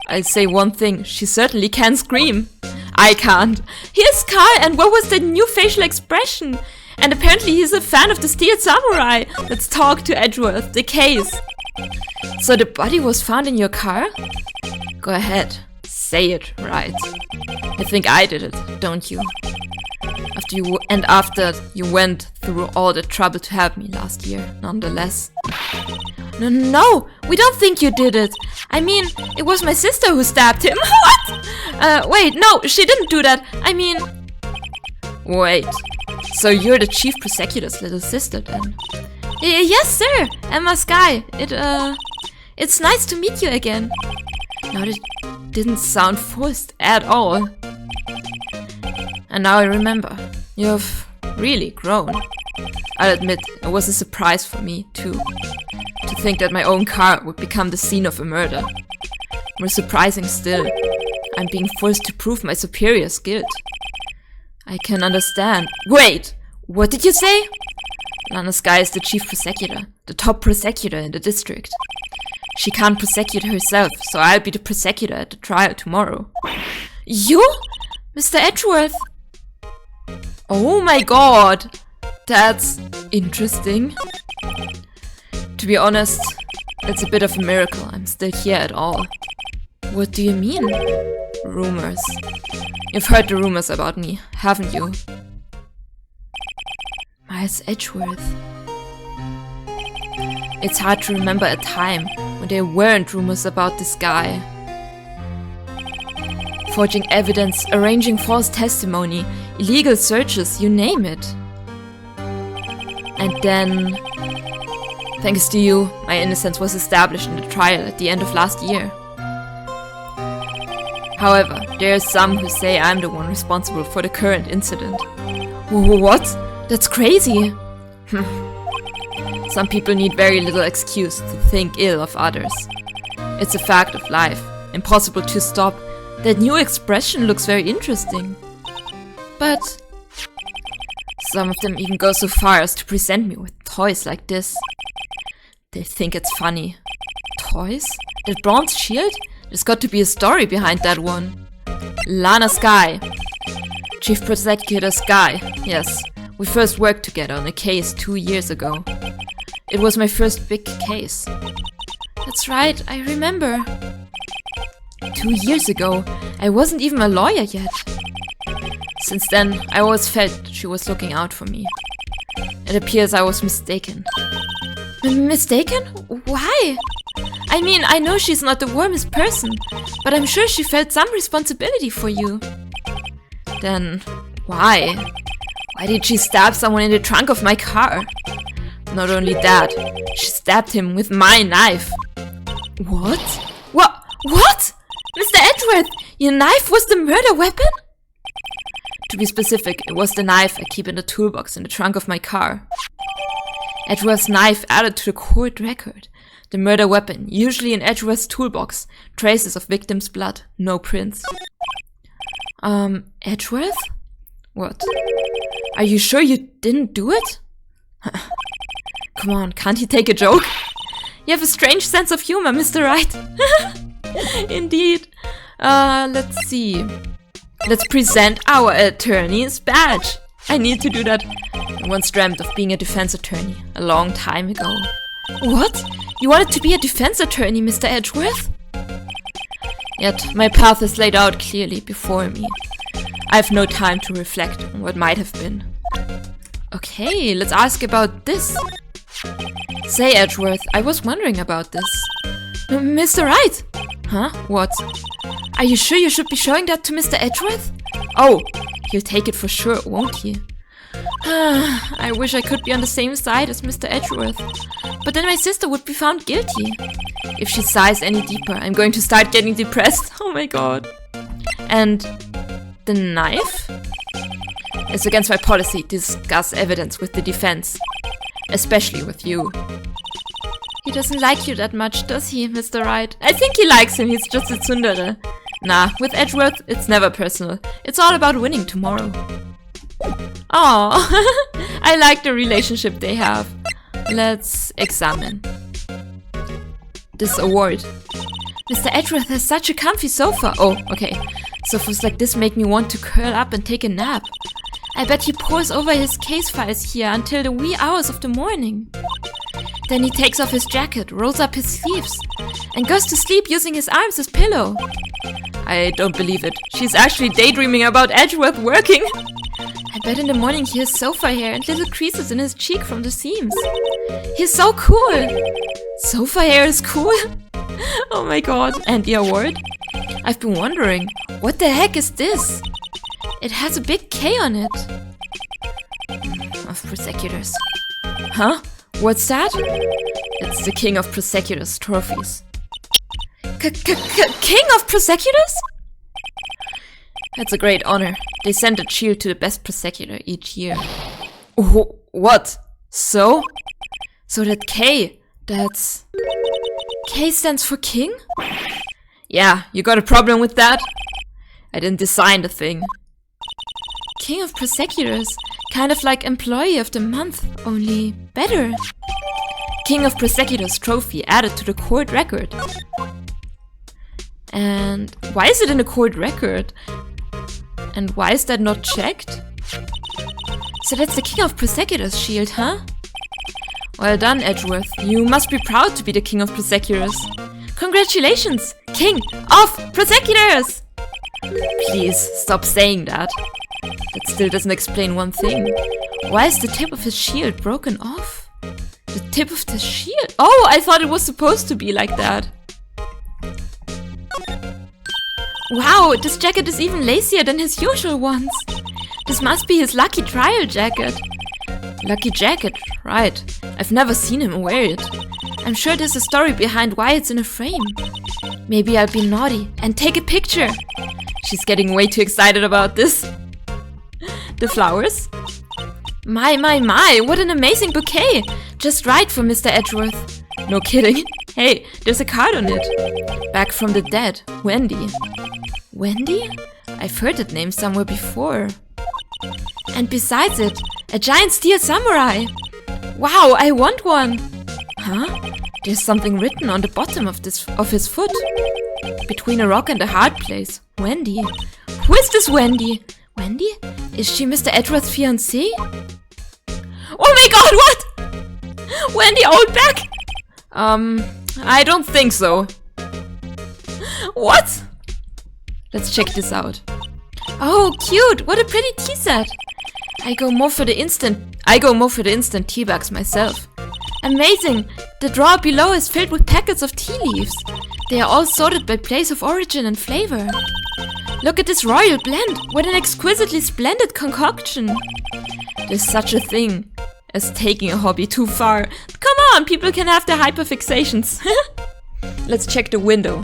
I'll say one thing, she certainly can scream. I can't. His car, and what was that new facial expression? And apparently he's a fan of the Steel Samurai. Let's talk to Edgeworth, the case. So the body was found in your car? Go ahead, say it right. You think I did it, don't you? After you went through all the trouble to help me last year, nonetheless. No, we don't think you did it. I mean, it was my sister who stabbed him. What? Wait, no, she didn't do that. I mean... Wait, so you're the chief prosecutor's little sister then? Yes, sir, Emma Sky. It's nice to meet you again. No, it didn't sound forced at all. And now I remember, you've really grown. I'll admit, it was a surprise for me, too. To think that my own car would become the scene of a murder. More surprising still, I'm being forced to prove my superior's guilt. I can understand. Wait! What did you say? Lana Sky is the chief prosecutor, the top prosecutor in the district. She can't prosecute herself, so I'll be the prosecutor at the trial tomorrow. You? Mr. Edgeworth? Oh my god! That's interesting. To be honest, it's a bit of a miracle I'm still here at all. What do you mean? Rumors. You've heard the rumors about me, haven't you? Miles Edgeworth. It's hard to remember a time when there weren't rumors about this guy. Forging evidence, arranging false testimony, illegal searches, you name it. And then, thanks to you, my innocence was established in the trial at the end of last year. However, there are some who say I'm the one responsible for the current incident. What? That's crazy! Some people need very little excuse to think ill of others. It's a fact of life, impossible to stop. That new expression looks very interesting. But some of them even go so far as to present me with toys like this. They think it's funny. Toys? That bronze shield? There's got to be a story behind that one. Lana Sky. Chief Prosecutor Sky, yes. We first worked together on a case 2 years ago. It was my first big case. That's right, I remember. 2 years ago, I wasn't even a lawyer yet. Since then, I always felt she was looking out for me. It appears I was mistaken. Mistaken? Why? I mean, I know she's not the warmest person, but I'm sure she felt some responsibility for you. Then, why? Why did she stab someone in the trunk of my car? Not only that, she stabbed him with my knife. What? What? Mr. Edgeworth, your knife was the murder weapon? To be specific, it was the knife I keep in the toolbox in the trunk of my car. Edgeworth's knife added to the court record. The murder weapon, usually in Edgeworth's toolbox. Traces of victim's blood, no prints. Edgeworth? What? Are you sure you didn't do it? Come on, can't you take a joke? You have a strange sense of humor, Mr. Wright. Indeed. Let's see. Let's present our attorney's badge. I need to do that. I once dreamt of being a defense attorney, a long time ago. What? You wanted to be a defense attorney, Mr. Edgeworth? Yet, my path is laid out clearly before me. I have no time to reflect on what might have been. Okay, let's ask about this. Say, Edgeworth, I was wondering about this. Mr. Wright? Huh? What? Are you sure you should be showing that to Mr. Edgeworth? Oh, he'll take it for sure, won't he? I wish I could be on the same side as Mr. Edgeworth. But then my sister would be found guilty. If she sighs any deeper, I'm going to start getting depressed. Oh my god. And the knife? It's against my policy to discuss evidence with the defense. Especially with you. He doesn't like you that much, does he, Mr. Wright? I think he likes him, he's just a tsundere. Nah, with Edgeworth, it's never personal. It's all about winning tomorrow. Aww, I like the relationship they have. Let's examine this award. Mr. Edgeworth has such a comfy sofa. Oh, okay. Sofas like this make me want to curl up and take a nap. I bet he pores over his case files here until the wee hours of the morning. Then he takes off his jacket, rolls up his sleeves, and goes to sleep using his arms as pillow. I don't believe it. She's actually daydreaming about Edgeworth working. I bet in the morning he has sofa hair and little creases in his cheek from the seams. He's so cool. Sofa hair is cool? Oh my god. And the award? I've been wondering, what the heck is this? It has a big K on it. Of prosecutors. Huh? What's that? It's the King of Prosecutors trophies. King of Prosecutors? That's a great honor. They send a shield to the best prosecutor each year. Oh, what? So? So that K, that's... K stands for king? Yeah, you got a problem with that? I didn't design the thing. King of Prosecutors. Kind of like Employee of the Month, only better. King of Prosecutors trophy added to the court record. And why is it in the court record? And why is that not checked? So that's the King of Prosecutors shield, huh? Well done, Edgeworth. You must be proud to be the King of Prosecutors. Congratulations, King of Prosecutors! Please, stop saying that. That still doesn't explain one thing. Why is the tip of his shield broken off? The tip of the shield? Oh, I thought it was supposed to be like that. Wow, this jacket is even lacier than his usual ones. This must be his lucky trial jacket. Lucky jacket, right. I've never seen him wear it. I'm sure there's a story behind why it's in a frame. Maybe I'll be naughty and take a picture. She's getting way too excited about this. The flowers? My, what an amazing bouquet! Just right for Mr. Edgeworth. No kidding. Hey, there's a card on it. Back from the dead, Wendy. Wendy? I've heard that name somewhere before. And besides it, a giant steel samurai. Wow, I want one. Huh? There's something written on the bottom of his foot. Between a rock and a hard place. Wendy. Who is this Wendy? Wendy? Is she Mr. Edward's fiancée? Oh my god, what? Wendy Oldback? I don't think so. What? Let's check this out. Oh, cute! What a pretty tea set! I go more for the instant tea bags myself. Amazing! The drawer below is filled with packets of tea leaves. They are all sorted by place of origin and flavor. Look at this royal blend! What an exquisitely splendid concoction! There's such a thing as taking a hobby too far. Come on, people can have their hyperfixations. Let's check the window.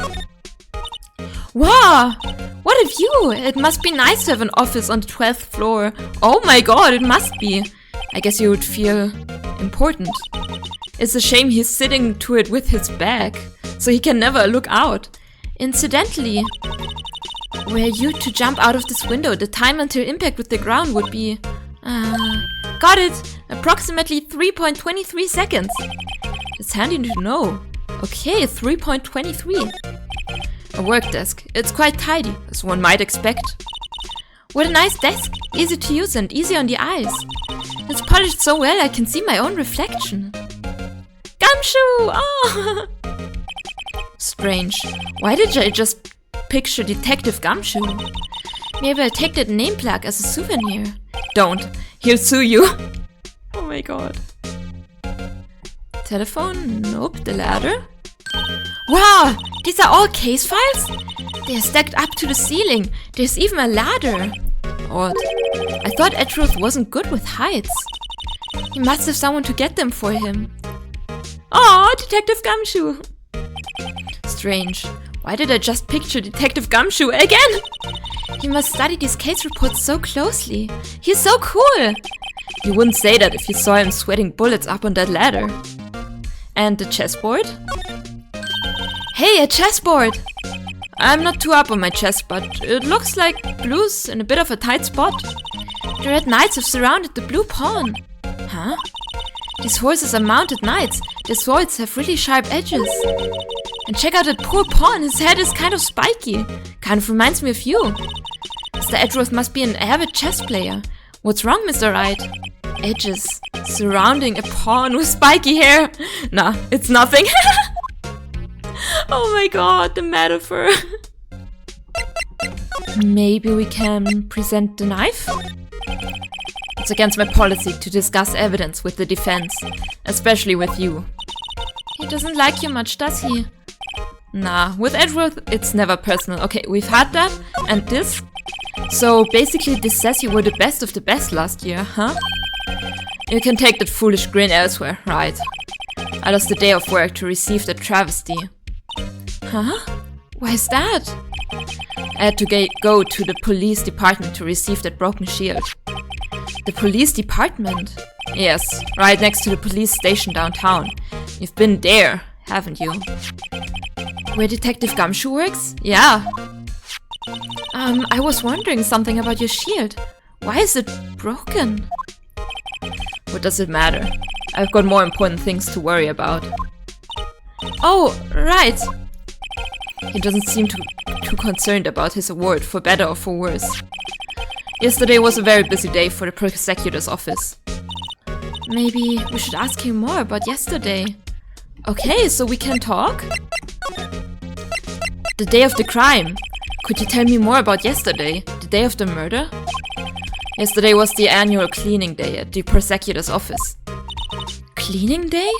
Wow! What a view! It must be nice to have an office on the 12th floor. Oh my god, it must be. I guess you would feel important. It's a shame he's sitting to it with his back, so he can never look out. Incidentally, were you to jump out of this window, the time until impact with the ground would be... got it! Approximately 3.23 seconds. It's handy to know. Okay, 3.23. A work desk. It's quite tidy, as one might expect. What a nice desk! Easy to use and easy on the eyes. It's polished so well I can see my own reflection. Gumshoe! Oh! Strange. Why did I just picture Detective Gumshoe? Maybe I'll take that name plaque as a souvenir. Don't. He'll sue you. Oh my god. Telephone? Nope. The ladder? Wow! These are all case files? They're stacked up to the ceiling. There's even a ladder. Odd. I thought Edgeworth wasn't good with heights. He must have someone to get them for him. Aw, Detective Gumshoe! Strange. Why did I just picture Detective Gumshoe again? He must study these case reports so closely. He's so cool! You wouldn't say that if you saw him sweating bullets up on that ladder. And the chessboard? Hey, a chessboard! I'm not too up on my chess, but it looks like blue's in a bit of a tight spot. The red knights have surrounded the blue pawn. Huh? These horses are mounted knights. Their swords have really sharp edges. And check out that poor pawn, his head is kind of spiky. Kind of reminds me of you. Mr. Edgeworth must be an avid chess player. What's wrong, Mr. Wright? Edges surrounding a pawn with spiky hair. Nah, it's nothing. Oh my god, the metaphor. Maybe we can present the knife? It's against my policy to discuss evidence with the defense, especially with you. He doesn't like you much, does he? Nah, with Edgeworth, it's never personal. Okay, we've had that, and this. So basically this says you were the best of the best last year, huh? You can take that foolish grin elsewhere, right? I lost a day of work to receive that travesty. Huh? Why is that? I had to go to the police department to receive that broken shield. The police department? Yes, right next to the police station downtown. You've been there, haven't you? Where Detective Gumshoe works? Yeah. I was wondering something about your shield. Why is it broken? What does it matter? I've got more important things to worry about. Oh, right. He doesn't seem too concerned about his award, for better or for worse. Yesterday was a very busy day for the prosecutor's office. Maybe we should ask him more about yesterday. Okay, so we can talk? The day of the crime. Could you tell me more about yesterday? The day of the murder? Yesterday was the annual cleaning day at the prosecutor's office. Cleaning day?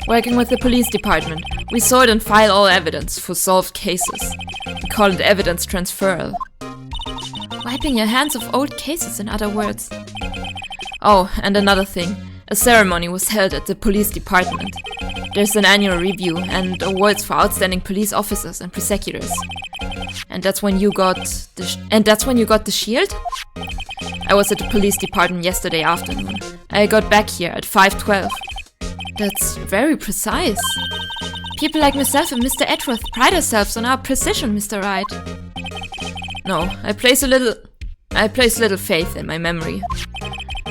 Working with the police department, we sort and file all evidence for solved cases. We call it evidence transferal. Wiping your hands of old cases, in other words. Oh, and another thing. A ceremony was held at the police department. There's an annual review and awards for outstanding police officers and prosecutors. And that's when you got the shield? I was at the police department yesterday afternoon. I got back here at 5:12. That's very precise. People like myself and Mr. Edgeworth pride ourselves on our precision, Mr. Wright. No, I place little faith in my memory.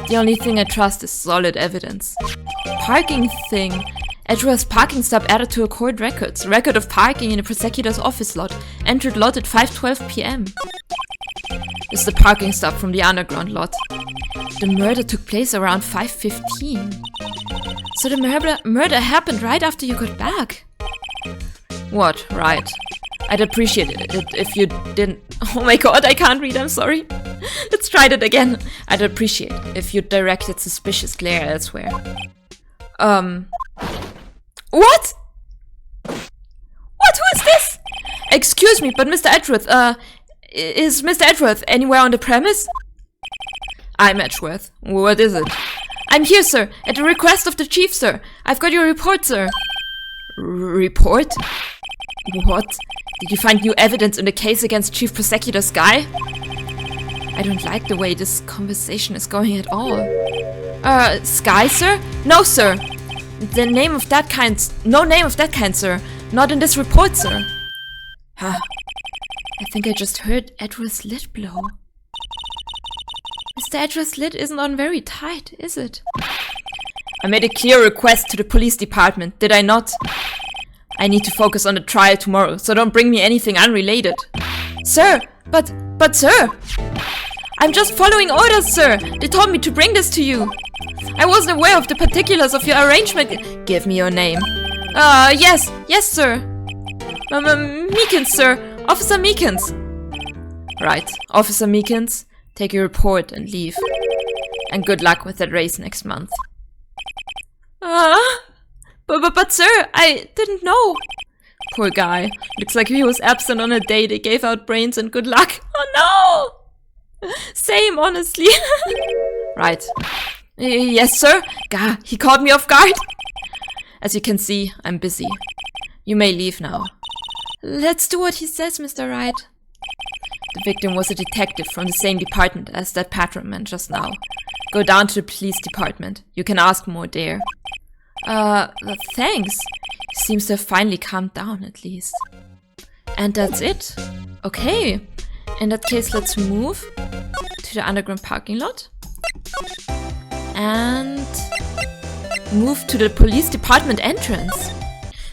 The only thing I trust is solid evidence. Parking thing. Edgeworth's parking stop added to a court records. Record of parking in the prosecutor's office lot. Entered lot at 5:12 p.m. This is the parking stop from the underground lot. The murder took place around 5:15. So the murder happened right after you got back. What? Right. I'd appreciate it if you didn't... Oh my god, I can't read, I'm sorry. Let's try that again. I'd appreciate if you directed suspicious glare elsewhere. What? What? Who is this? Excuse me, but Mr. Edgeworth, is Mr. Edgeworth anywhere on the premise? I'm Edgeworth. What is it? I'm here, sir, at the request of the chief, sir. I've got your report, sir. Report? What? Did you find new evidence in the case against Chief Prosecutor Sky? I don't like the way this conversation is going at all. Sky, sir? No, sir. The name of that kind... No name of that kind, sir. Not in this report, sir. Huh. I think I just heard Edward's lid blow. Mr. Edward's lid isn't on very tight, is it? I made a clear request to the police department, did I not? I need to focus on the trial tomorrow, so don't bring me anything unrelated. Sir, but sir! I'm just following orders, sir! They told me to bring this to you! I wasn't aware of the particulars of your arrangement. Give me your name. Yes, sir. Meekins, sir. Officer Meekins. Right, Officer Meekins, take your report and leave. And good luck with that race next month. But sir, I didn't know. Poor guy. Looks like he was absent on a day they gave out brains and good luck. Oh no! Same, honestly. Right. Yes, sir. Gah, he caught me off guard. As you can see, I'm busy. You may leave now. Let's do what he says, Mr. Wright. The victim was a detective from the same department as that patrolman just now. Go down to the police department. You can ask more there. Thanks. He seems to have finally calmed down, at least. And that's it. Okay. In that case, let's move to the underground parking lot. And move to the police department entrance.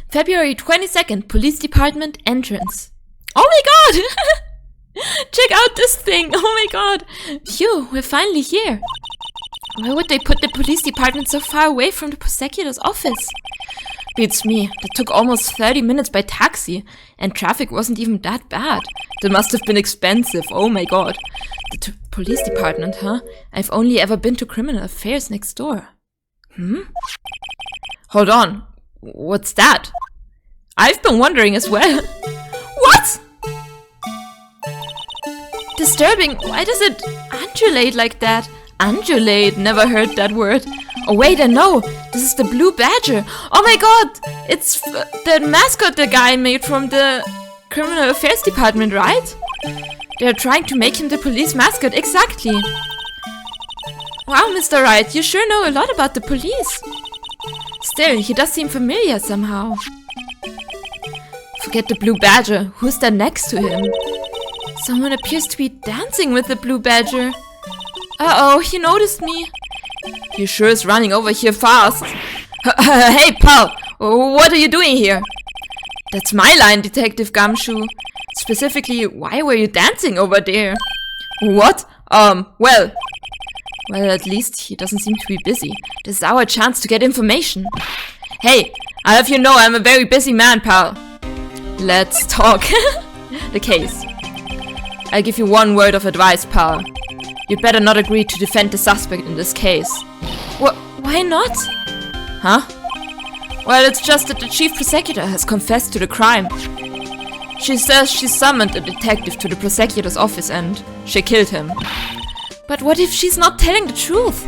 February 22nd, police department entrance. Oh my god! Check out this thing! Oh my god! Phew, we're finally here. Why would they put the police department so far away from the prosecutor's office? Beats me. That took almost 30 minutes by taxi, and traffic wasn't even that bad. That must have been expensive, oh my god. The police department, huh? I've only ever been to criminal affairs next door. Hold on. What's that? I've been wondering as well. What? Disturbing. Why does it undulate like that? Undulate, never heard that word. Oh wait, I know. This is the blue badger. Oh my god, it's the mascot the guy made from the criminal affairs department, right? They're trying to make him the police mascot, exactly. Wow, Mr. Wright, you sure know a lot about the police. Still, he does seem familiar somehow. Forget the blue badger. Who's there next to him? Someone appears to be dancing with the blue badger. Uh-oh, he noticed me. He sure is running over here fast. Hey, pal! What are you doing here? That's my line, Detective Gumshoe. Specifically, why were you dancing over there? What? Well, at least he doesn't seem to be busy. This is our chance to get information. Hey, I'll have you know I'm a very busy man, pal. Let's talk. The case. I'll give you one word of advice, pal. You'd better not agree to defend the suspect in this case. Why not? Huh? Well, it's just that the chief prosecutor has confessed to the crime. She says she summoned a detective to the prosecutor's office and she killed him. But what if she's not telling the truth?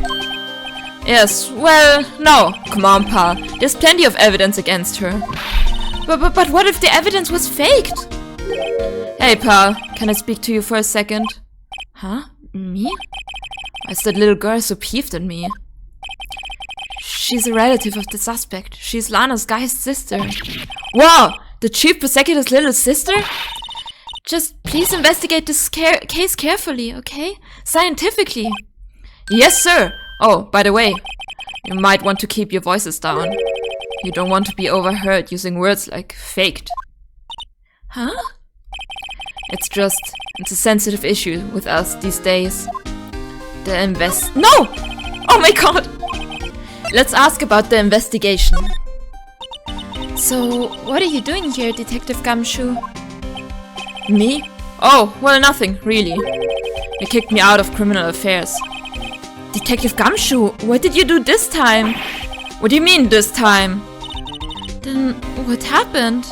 Yes, well, no. Come on, pal. There's plenty of evidence against her. But what if the evidence was faked? Hey, pal. Can I speak to you for a second? Huh? Me? Why is that little girl so peeved at me? She's a relative of the suspect. She's Lana's guy's sister. Wow! The chief prosecutor's little sister? Just please investigate this case carefully, okay? Scientifically. Yes, sir! Oh, by the way, you might want to keep your voices down. You don't want to be overheard using words like faked. Huh? It's just, It's a sensitive issue with us these days. No! Oh my god! Let's ask about the investigation. So, what are you doing here, Detective Gumshoe? Me? Oh, well, nothing, really. They kicked me out of criminal affairs. Detective Gumshoe, what did you do this time? What do you mean, this time? Then, what happened?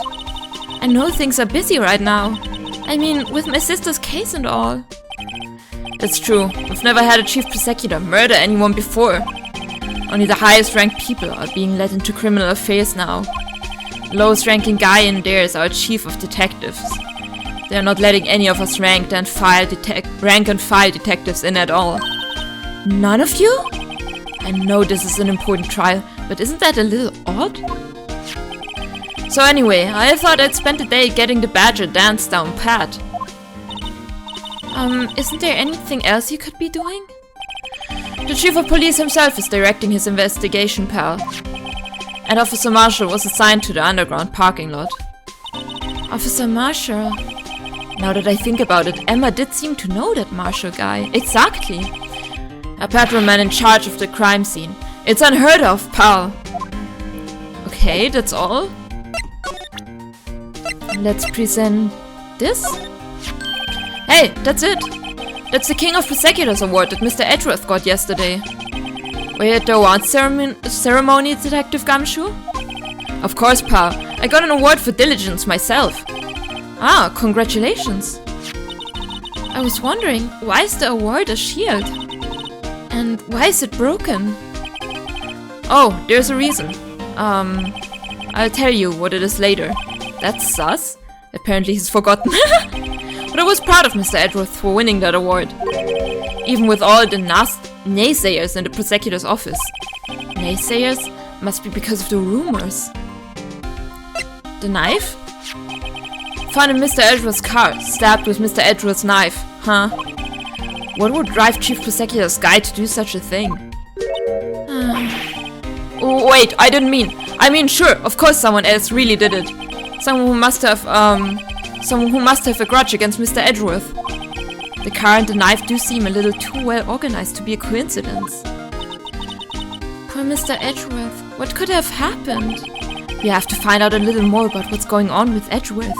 I know things are busy right now. I mean, with my sister's case and all. That's true. We've never had a chief prosecutor murder anyone before. Only the highest ranked people are being let into criminal affairs now. The lowest ranking guy in there is our chief of detectives. They are not letting any of us rank and file detectives in at all. None of you? I know this is an important trial, but isn't that a little odd? So anyway, I thought I'd spend the day getting the badger dance down pat. Isn't there anything else you could be doing? The chief of police himself is directing his investigation, pal. And Officer Marshall was assigned to the underground parking lot. Officer Marshall? Now that I think about it, Emma did seem to know that Marshall guy. Exactly. A patrolman in charge of the crime scene. It's unheard of, pal. Okay, that's all. Let's present this. Hey, that's it. That's the King of Prosecutors award that Mr. Edgeworth got yesterday. Were you at the award ceremony, Detective Gumshoe? Of course, pal. I got an award for diligence myself. Ah, congratulations. I was wondering, why is the award a shield? And why is it broken? Oh, there's a reason. I'll tell you what it is later. That's sus. Apparently he's forgotten. But I was proud of Mr. Edgeworth for winning that award. Even with all the naysayers in the prosecutor's office. Naysayers? Must be because of the rumors. The knife? Found in Mr. Edgeworth's car, stabbed with Mr. Edgeworth's knife. Huh? What would drive Chief Prosecutor's guy to do such a thing? Oh, wait, I didn't mean. I mean, sure, of course someone else really did it. Someone who must have a grudge against Mr. Edgeworth. The car and the knife do seem a little too well organized to be a coincidence. Poor Mr. Edgeworth, what could have happened? We have to find out a little more about what's going on with Edgeworth.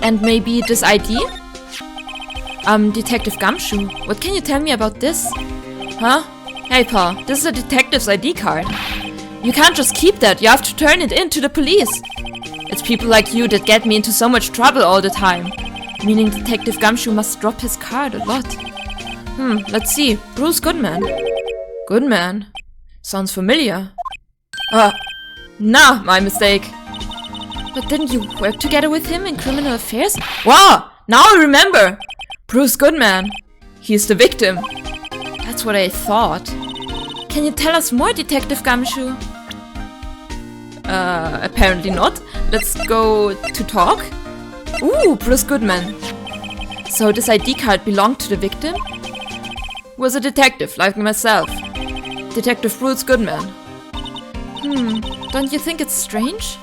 And maybe this ID? Detective Gumshoe, what can you tell me about this? Huh? Hey, pal, this is a detective's ID card. You can't just keep that, you have to turn it in to the police. It's people like you that get me into so much trouble all the time. Meaning Detective Gumshoe must drop his card a lot. Let's see. Bruce Goodman. Goodman? Sounds familiar. Nah, my mistake. But didn't you work together with him in criminal affairs? Wow! Now I remember! Bruce Goodman. He's the victim. That's what I thought. Can you tell us more, Detective Gumshoe? Apparently not. Let's go to talk. Ooh, Bruce Goodman. So this ID card belonged to the victim? Was a detective, like myself. Detective Bruce Goodman. Don't you think it's strange?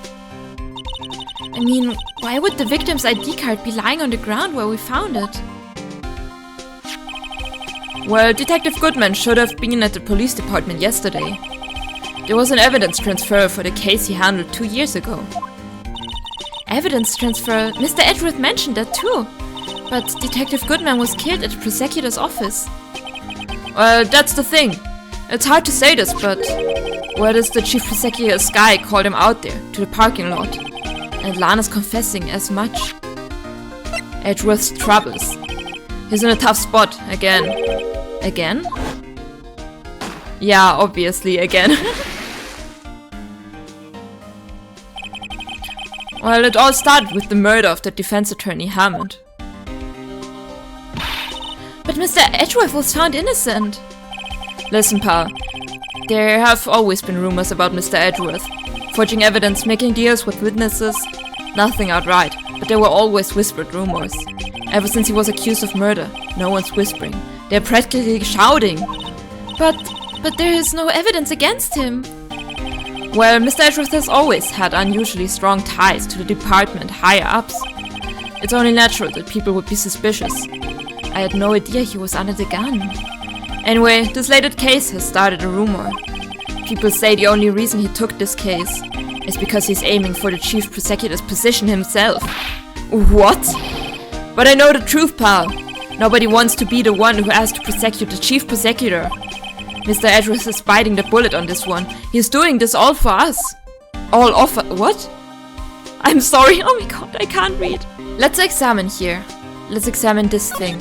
I mean, why would the victim's ID card be lying on the ground where we found it? Well, Detective Goodman should have been at the police department yesterday. There was an evidence transfer for the case he handled 2 years ago. Evidence transfer? Mr. Edgeworth mentioned that too. But Detective Goodman was killed at the prosecutor's office. Well, that's the thing. It's hard to say this, but... what is the chief prosecutor's guy called him out there, to the parking lot. And Lana's confessing as much. Edgeworth's troubles. He's in a tough spot, again. Again? Yeah, obviously, again. Well, it all started with the murder of the defense attorney Hammond. But Mr. Edgeworth was found innocent. Listen, pal. There have always been rumors about Mr. Edgeworth. Forging evidence, making deals with witnesses. Nothing outright, but there were always whispered rumors. Ever since he was accused of murder, no one's whispering. They're practically shouting. But there is no evidence against him. Well, Mr. Edgeworth has always had unusually strong ties to the department higher ups. It's only natural that people would be suspicious. I had no idea he was under the gun. Anyway, this latest case has started a rumor. People say the only reason he took this case is because he's aiming for the chief prosecutor's position himself. What? But I know the truth, pal. Nobody wants to be the one who has to prosecute the chief prosecutor. Mr. Edwards is biting the bullet on this one. He's doing this all for us. All of us? What? I'm sorry. Oh my god, I can't read. Let's examine here. Let's examine this thing.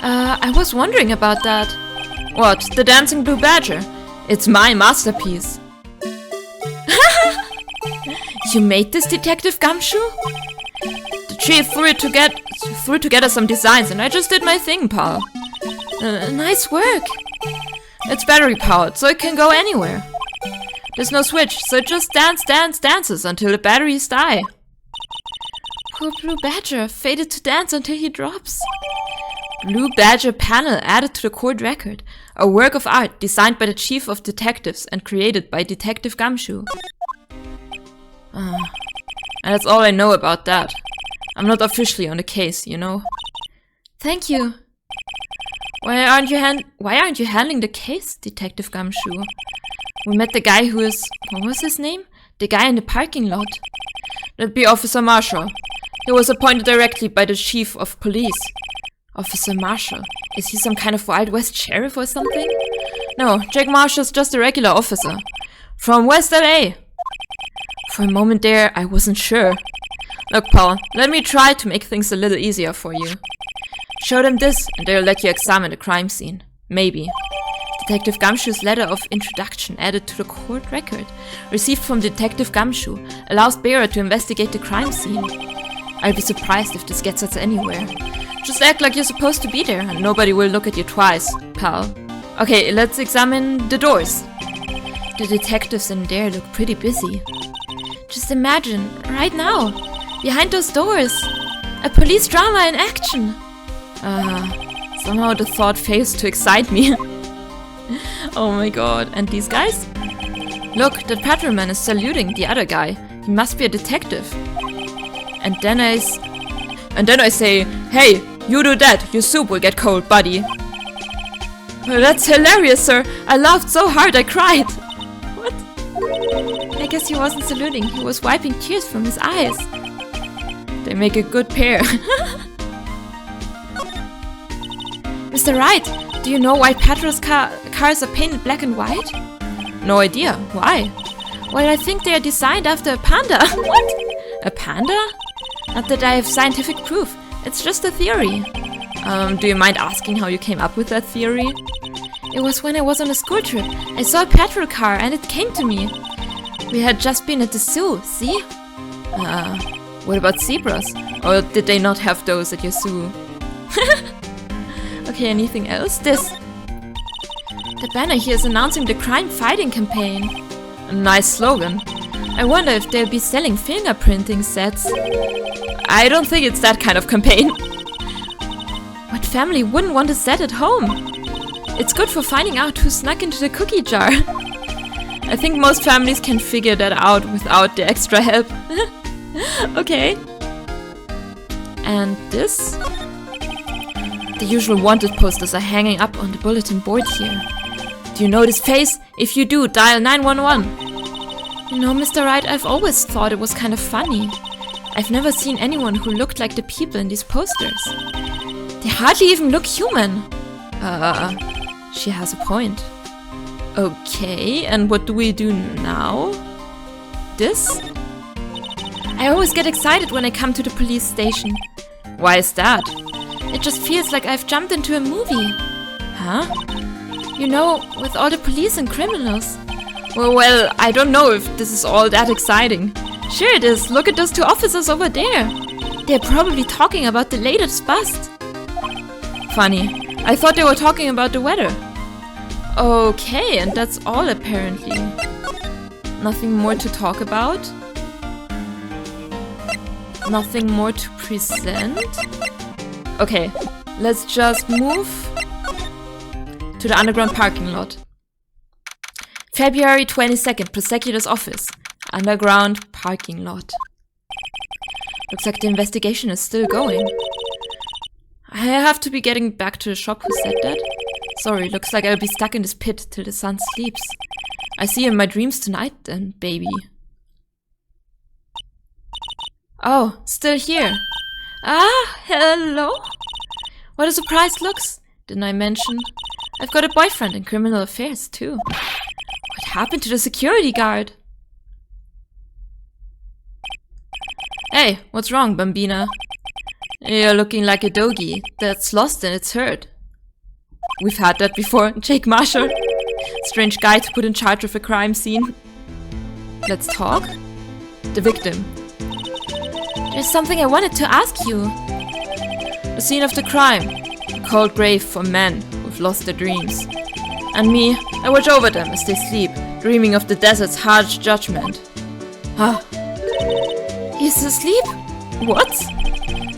I was wondering about that. What? The dancing blue badger? It's my masterpiece. You made this, Detective Gumshoe? The chief threw together some designs and I just did my thing, pal. Nice work. It's battery powered, so it can go anywhere. There's no switch, so it just dances until the batteries die. Poor Blue Badger, fated to dance until he drops. Blue Badger panel added to the court record. A work of art designed by the chief of detectives and created by Detective Gumshoe. And that's all I know about that. I'm not officially on the case, you know. Thank you. Why aren't you handling the case, Detective Gumshoe? We met the guy who is... what was his name? The guy in the parking lot. That'd be Officer Marshall. He was appointed directly by the chief of police. Officer Marshall? Is he some kind of Wild West sheriff or something? No, Jack Marshall's just a regular officer. From West LA. For a moment there, I wasn't sure. Look, Paul, let me try to make things a little easier for you. Show them this, and they'll let you examine the crime scene. Maybe. Detective Gumshoe's letter of introduction added to the court record, received from Detective Gumshoe, allows bearer to investigate the crime scene. I'll be surprised if this gets us anywhere. Just act like you're supposed to be there, and nobody will look at you twice, pal. Okay, let's examine the doors. The detectives in there look pretty busy. Just imagine, right now, behind those doors, a police drama in action. Somehow the thought fails to excite me. Oh my god, and these guys? Look, that patrolman is saluting the other guy. He must be a detective. And then I say, hey, you do that, your soup will get cold, buddy. Well, that's hilarious, sir. I laughed so hard I cried. What? I guess he wasn't saluting, he was wiping tears from his eyes. They make a good pair. Mr. Wright, do you know why patrol's cars are painted black and white? No idea. Why? Well, I think they are designed after a panda. What? A panda? Not that I have scientific proof. It's just a theory. Do you mind asking how you came up with that theory? It was when I was on a school trip. I saw a patrol car and it came to me. We had just been at the zoo, see? What about zebras? Or did they not have those at your zoo? Okay, anything else? This. The banner here is announcing the crime-fighting campaign. A nice slogan. I wonder if they'll be selling fingerprinting sets. I don't think it's that kind of campaign. What family wouldn't want a set at home? It's good for finding out who snuck into the cookie jar. I think most families can figure that out without the extra help. Okay. And this? The usual wanted posters are hanging up on the bulletin board here. Do you know this face? If you do, dial 911. You know, Mr. Wright, I've always thought it was kind of funny. I've never seen anyone who looked like the people in these posters. They hardly even look human. She has a point. Okay, and what do we do now? This? I always get excited when I come to the police station. Why is that? It just feels like I've jumped into a movie. Huh? You know, with all the police and criminals. Well, I don't know if this is all that exciting. Sure it is. Look at those two officers over there. They're probably talking about the latest bust. Funny. I thought they were talking about the weather. Okay, and that's all apparently. Nothing more to talk about? Nothing more to present? Okay, let's just move to the underground parking lot. February 22nd, Prosecutor's Office. Underground parking lot. Looks like the investigation is still going. I have to be getting back to the shop. Who said that? Sorry, looks like I'll be stuck in this pit till the sun sleeps. I see you in my dreams tonight then, baby. Oh, still here. Ah, hello? What a surprised looks. Didn't I mention? I've got a boyfriend in criminal affairs too. What happened to the security guard? Hey, what's wrong, Bambina? You're looking like a doggy that's lost in its herd. We've had that before. Jake Marshall. Strange guy to put in charge of a crime scene. Let's talk. The victim. There's something I wanted to ask you. The scene of the crime. A cold grave for men who've lost their dreams. And me, I watch over them as they sleep, dreaming of the desert's harsh judgment. Ah. He's asleep? What?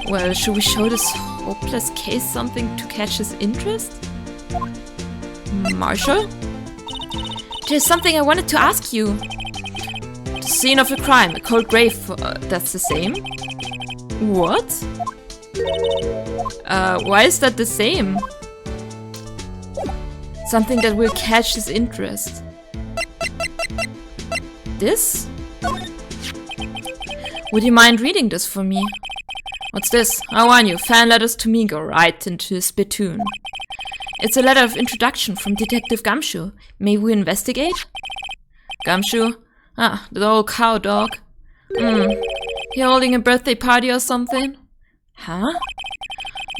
Well, should we show this hopeless case something to catch his interest? Marshall? There's something I wanted to ask you. The scene of the crime, a cold grave, that's the same? What? Why is that the same? Something that will catch his interest. This? Would you mind reading this for me? What's this? I warn you, fan letters to me go right into a spittoon. It's a letter of introduction from Detective Gumshoe. May we investigate? Gumshoe? Ah, the old cow dog. You holding a birthday party or something? Huh?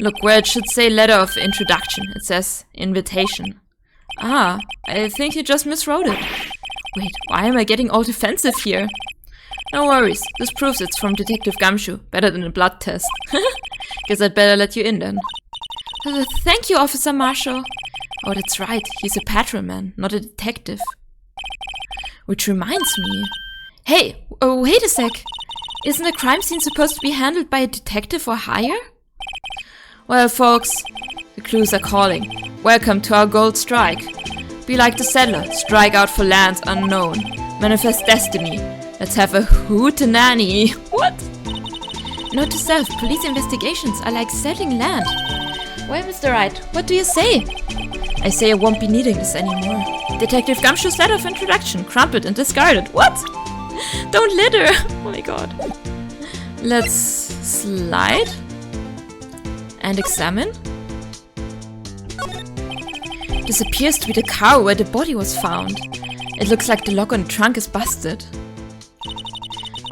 Look where it should say letter of introduction. It says invitation. Ah, I think you just miswrote it. Wait, why am I getting all defensive here? No worries, this proves it's from Detective Gumshoe. Better than a blood test. Guess I'd better let you in then. Thank you, Officer Marshall. Oh, that's right, he's a patrolman, not a detective. Which reminds me. Hey, oh, wait a sec. Isn't a crime scene supposed to be handled by a detective or higher? Well, folks, the clues are calling. Welcome to our gold strike. Be like the settler, strike out for lands unknown. Manifest destiny. Let's have a hootenanny. What? Note to self, police investigations are like selling land. Well, Mr. Wright, what do you say? I say I won't be needing this anymore. Detective Gumshoe's letter of introduction, crumpled and discarded. What? Don't litter! Oh my god. Let's slide and examine. This appears to be the car where the body was found. It looks like the lock on the trunk is busted.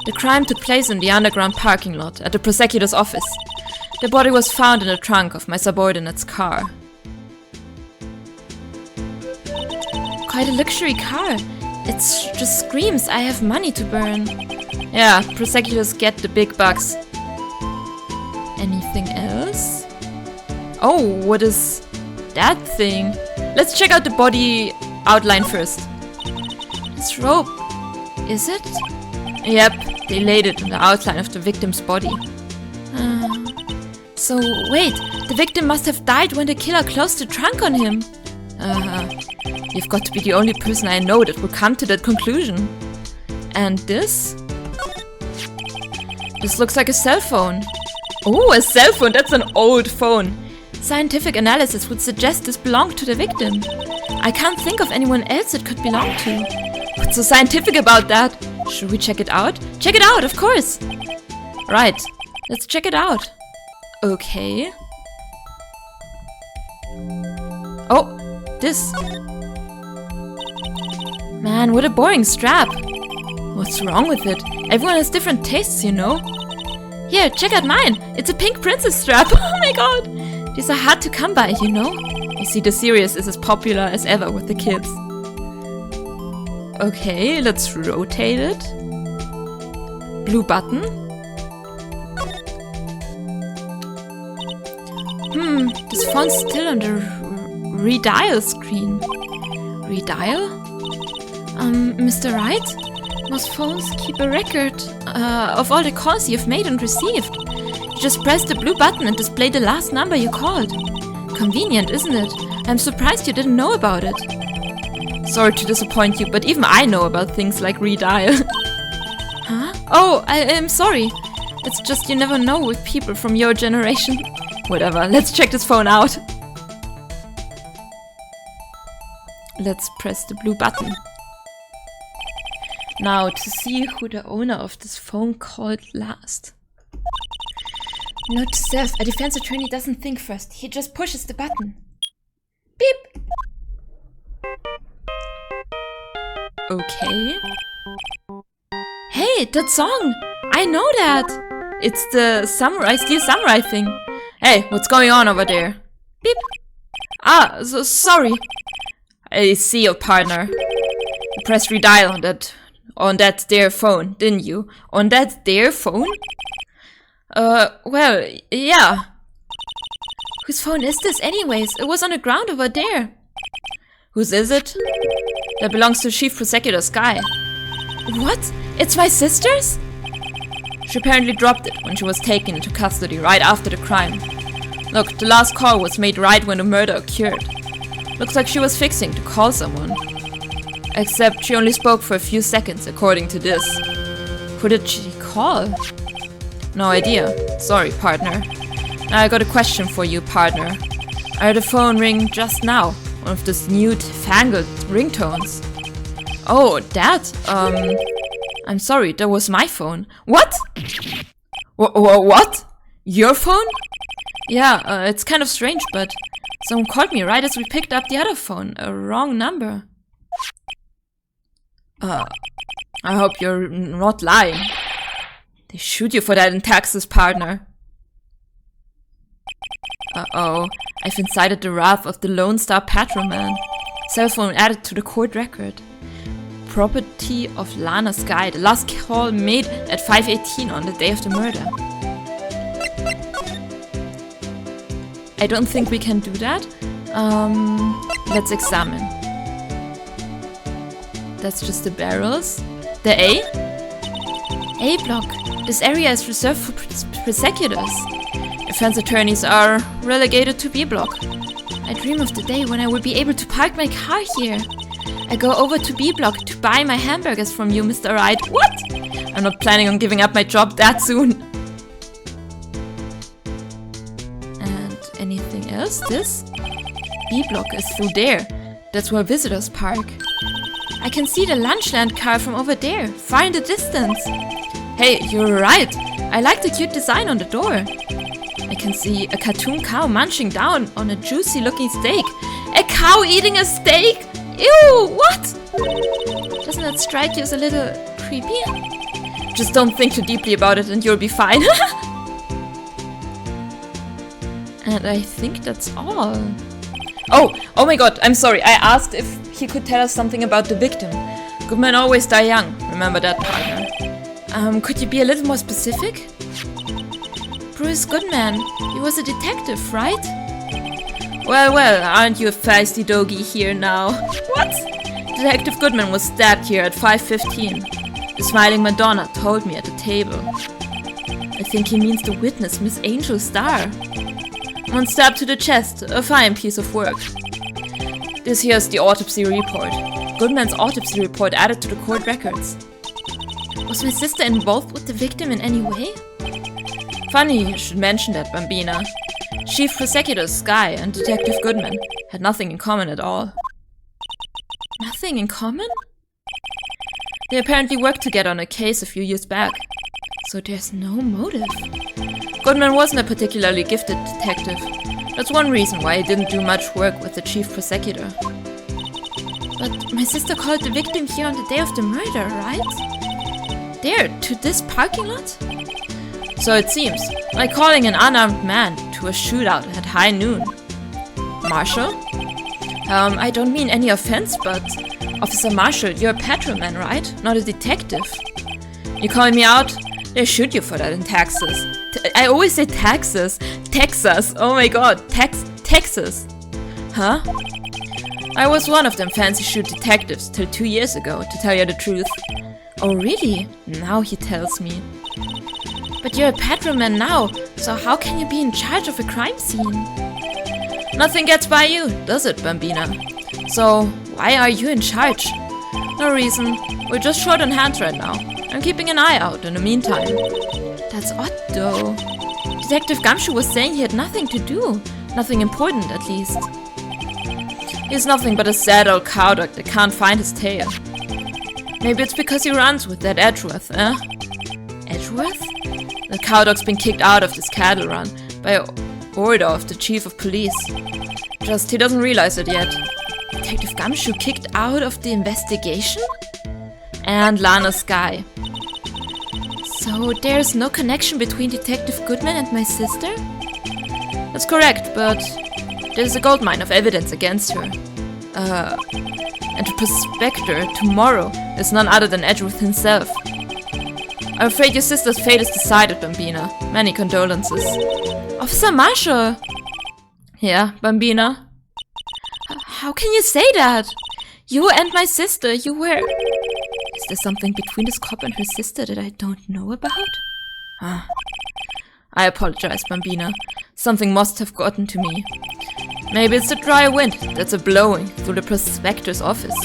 The crime took place in the underground parking lot at the prosecutor's office. The body was found in the trunk of my subordinate's car. Quite a luxury car. It just screams I have money to burn. Yeah, prosecutors get the big bucks. Anything else? Oh, what is that thing? Let's check out the body outline first. This rope, is it? Yep, they laid it in the outline of the victim's body. So wait, the victim must have died when the killer closed the trunk on him. You've got to be the only person I know that will come to that conclusion. And this? This looks like a cell phone. Oh, a cell phone, that's an old phone. Scientific analysis would suggest this belonged to the victim. I can't think of anyone else it could belong to. What's so scientific about that? Should we check it out? Check it out, of course! Right, let's check it out. Okay. Oh, this. Man, what a boring strap. What's wrong with it? Everyone has different tastes, you know? Here, check out mine. It's a pink princess strap. Oh my god. These are hard to come by, you know? You see, the series is as popular as ever with the kids. Okay, let's rotate it. Blue button. This phone's still on the redial screen. Redial? Mr. Wright? Most phones keep a record of all the calls you've made and received. You just press the blue button and display the last number you called. Convenient, isn't it? I'm surprised you didn't know about it. Sorry to disappoint you, but even I know about things like redial. Huh? Oh, I'm sorry. It's just you never know with people from your generation. Whatever, let's check this phone out. Let's press the blue button. Now, to see who the owner of this phone called last. Note to self, a defense attorney doesn't think first. He just pushes the button. Beep! Okay. Hey, that song! I know that! It's the Samurai Steel Samurai thing. Hey, what's going on over there? Beep! Ah, so sorry. I see your partner. You pressed redial on that there phone, didn't you? On that there phone? Well, yeah. Whose phone is this anyways? It was on the ground over there. Whose is it? That belongs to Chief Prosecutor Sky. What? It's my sister's? She apparently dropped it when she was taken into custody right after the crime. Look, the last call was made right when the murder occurred. Looks like she was fixing to call someone. Except she only spoke for a few seconds, according to this. Who did she call? No idea. Sorry, partner. Now I got a question for you, partner. I heard a phone ring just now. One of those new fangled ringtones. Oh, that? I'm sorry, that was my phone. What? What? Your phone? Yeah, it's kind of strange, but someone called me right as we picked up the other phone. A wrong number. I hope you're not lying. They shoot you for that in Texas, partner. Uh-oh. I've incited the wrath of the Lone Star Patrolman. Cell phone added to the court record. Property of Lana Sky. The last call made at 5:18 on the day of the murder. I don't think we can do that. Let's examine. That's just the barrels. The A? A block. This area is reserved for prosecutors. Defense attorneys are relegated to B block. I dream of the day when I will be able to park my car here. I go over to B block to buy my hamburgers from you, Mr. Wright. What? I'm not planning on giving up my job that soon. And anything else? This? B block is through there. That's where visitors park. I can see the Lunchland car from over there, far in the distance. Hey, you're right. I like the cute design on the door. I can see a cartoon cow munching down on a juicy looking steak. A cow eating a steak? Ew, what? Doesn't that strike you as a little creepy? Just don't think too deeply about it and you'll be fine. And I think that's all. Oh my god, I'm sorry. I asked if he could tell us something about the victim. Good men always die young. Remember that, partner. Could you be a little more specific? Bruce Goodman. He was a detective, right? Well, aren't you a feisty doggy here now? What? Detective Goodman was stabbed here at 5:15. The smiling Madonna told me at the table. I think he means the witness, Miss Angel Starr. One stab to the chest, a fine piece of work. This here's the autopsy report. Goodman's autopsy report added to the court records. Was my sister involved with the victim in any way? Funny you should mention that, Bambina. Chief Prosecutor Sky and Detective Goodman had nothing in common at all. Nothing in common? They apparently worked together on a case a few years back, so there's no motive. Goodman wasn't a particularly gifted detective. That's one reason why he didn't do much work with the Chief Prosecutor. But my sister called the victim here on the day of the murder, right? There, to this parking lot? So it seems, like calling an unarmed man to a shootout at high noon. Marshall? I don't mean any offense, but Officer Marshall, you're a patrolman, right? Not a detective. You calling me out? They shoot you for that in Texas. I always say Texas. Texas. Oh my god. Texas. Huh? I was one of them fancy shoot detectives till 2 years ago, to tell you the truth. Oh really? Now he tells me. But you're a patrolman now, so how can you be in charge of a crime scene? Nothing gets by you, does it, Bambina? So, why are you in charge? No reason. We're just short on hands right now. I'm keeping an eye out in the meantime. That's odd, though. Detective Gumshoe was saying he had nothing to do. Nothing important, at least. He's nothing but a sad old cowdog that can't find his tail. Maybe it's because he runs with that Edgeworth, eh? Edgeworth? The cowdog's been kicked out of this cattle run by order of the chief of police. Just he doesn't realize it yet. Detective Gumshoe kicked out of the investigation? And Lana Sky. So there's no connection between Detective Goodman and my sister? That's correct, but there's a goldmine of evidence against her. And the prospector tomorrow is none other than Edgeworth himself. I'm afraid your sister's fate is decided, Bambina. Many condolences. Officer Marshall! Yeah, Bambina? How can you say that? You and my sister, you were... Is there something between this cop and her sister that I don't know about? Ah. I apologize, Bambina. Something must have gotten to me. Maybe it's the dry wind that's a-blowing through the prospector's office.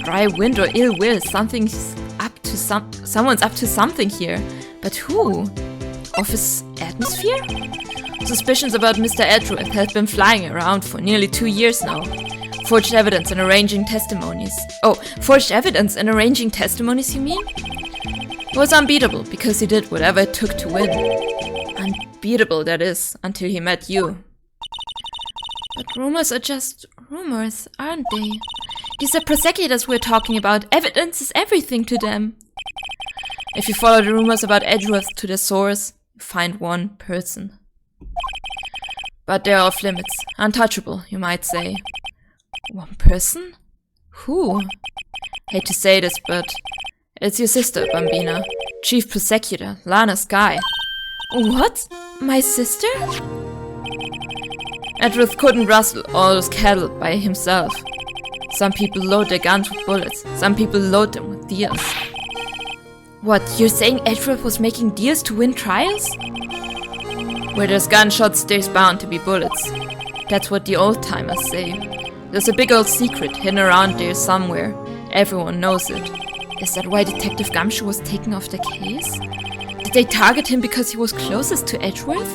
Dry wind or ill will, someone's up to something here. But who? Office atmosphere? Suspicions about Mr. Edgeworth have been flying around for nearly 2 years now. Forged evidence and arranging testimonies. Oh, forged evidence and arranging testimonies, you mean? He was unbeatable because he did whatever it took to win. Unbeatable, that is, until he met you. But rumors are just rumors, aren't they? These are prosecutors we're talking about. Evidence is everything to them. If you follow the rumors about Edgeworth to their source, you find one person. But they're off limits. Untouchable, you might say. One person? Who? Hate to say this, but it's your sister, Bambina. Chief Prosecutor, Lana Sky. What? My sister? Edgeworth couldn't rustle all those cattle by himself. Some people load their guns with bullets. Some people load them with deals. What, you're saying Edgeworth was making deals to win trials? Where there's gunshots, there's bound to be bullets. That's what the old-timers say. There's a big old secret hidden around there somewhere. Everyone knows it. Is that why Detective Gumshoe was taken off the case? Did they target him because he was closest to Edgeworth?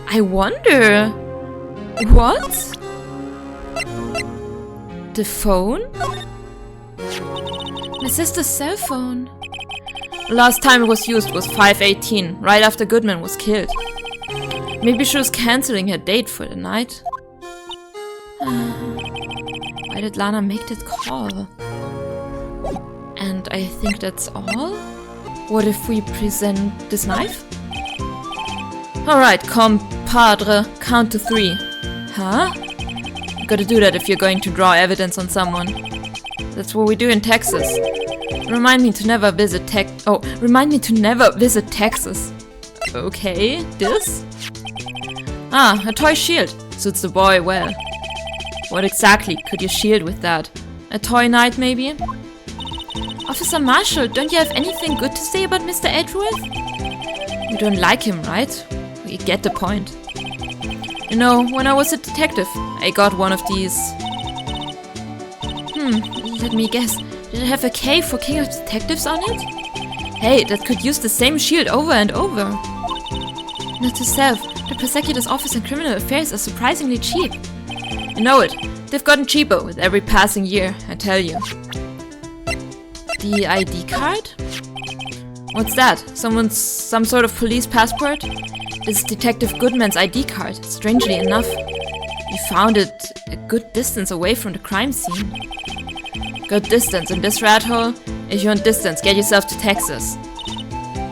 I wonder... What? The phone? My sister's cell phone. The last time it was used was 5/18, right after Goodman was killed. Maybe she was cancelling her date for the night. Why did Lana make that call? And I think that's all? What if we present this knife? Alright, compadre, count to 3. Huh? You gotta do that if you're going to draw evidence on someone. That's what we do in Texas. Remind me to never visit Texas. Okay, this? Ah, a toy shield. Suits the boy well. What exactly could you shield with that? A toy knight, maybe? Officer Marshall, don't you have anything good to say about Mr. Edgeworth? You don't like him, right? We get the point. You know, when I was a detective, I got one of these... let me guess. Did it have a K for King of Detectives on it? Hey, that could use the same shield over and over. Note to self, the prosecutor's office in criminal affairs are surprisingly cheap. You know it. They've gotten cheaper with every passing year, I tell you. The ID card? What's that? Some sort of police passport? This is Detective Goodman's ID card, strangely enough. We found it a good distance away from the crime scene. Good distance in this rat hole? If you want distance, get yourself to Texas.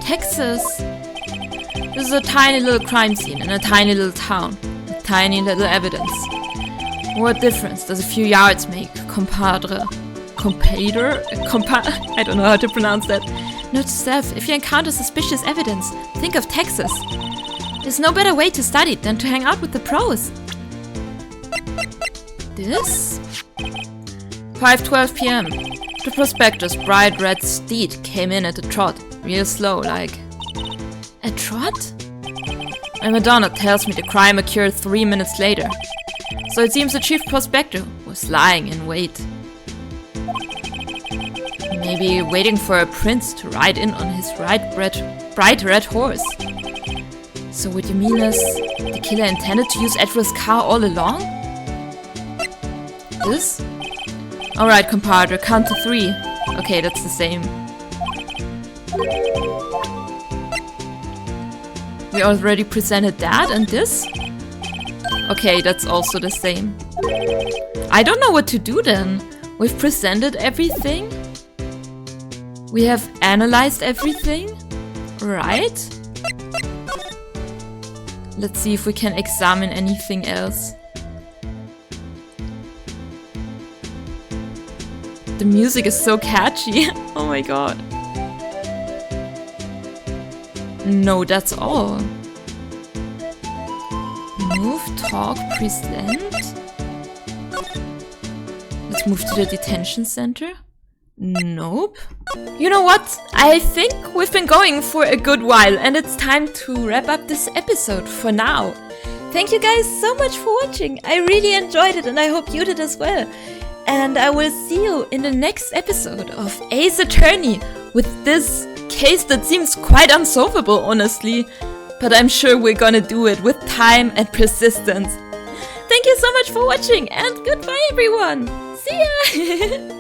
Texas? This is a tiny little crime scene in a tiny little town. With tiny little evidence. What difference does a few yards make, compadre? I don't know how to pronounce that. Note to self, if you encounter suspicious evidence, think of Texas. There's no better way to study than to hang out with the pros. This? 5:12 p.m. The prospector's bright red steed came in at a trot, real slow like. A trot? My Madonna tells me the crime occurred 3 minutes later. So it seems the chief prospector was lying in wait. Maybe Maybe waiting for a prince to ride in on his bright red horse. So what you mean is, the killer intended to use Edward's car all along? This? Alright, compadre, count to 3. Okay, that's the same. We already presented that and this? Okay, that's also the same. I don't know what to do then. We've presented everything. We have analyzed everything. Right? Let's see if we can examine anything else. The music is so catchy. Oh my god. No, that's all. Move, talk, present. Let's move to the detention center. Nope. You know what? I think we've been going for a good while and it's time to wrap up this episode for now. Thank you guys so much for watching. I really enjoyed it and I hope you did as well. And I will see you in the next episode of Ace Attorney with this case that seems quite unsolvable, honestly. But I'm sure we're gonna do it with time and persistence. Thank you so much for watching and goodbye everyone! See ya!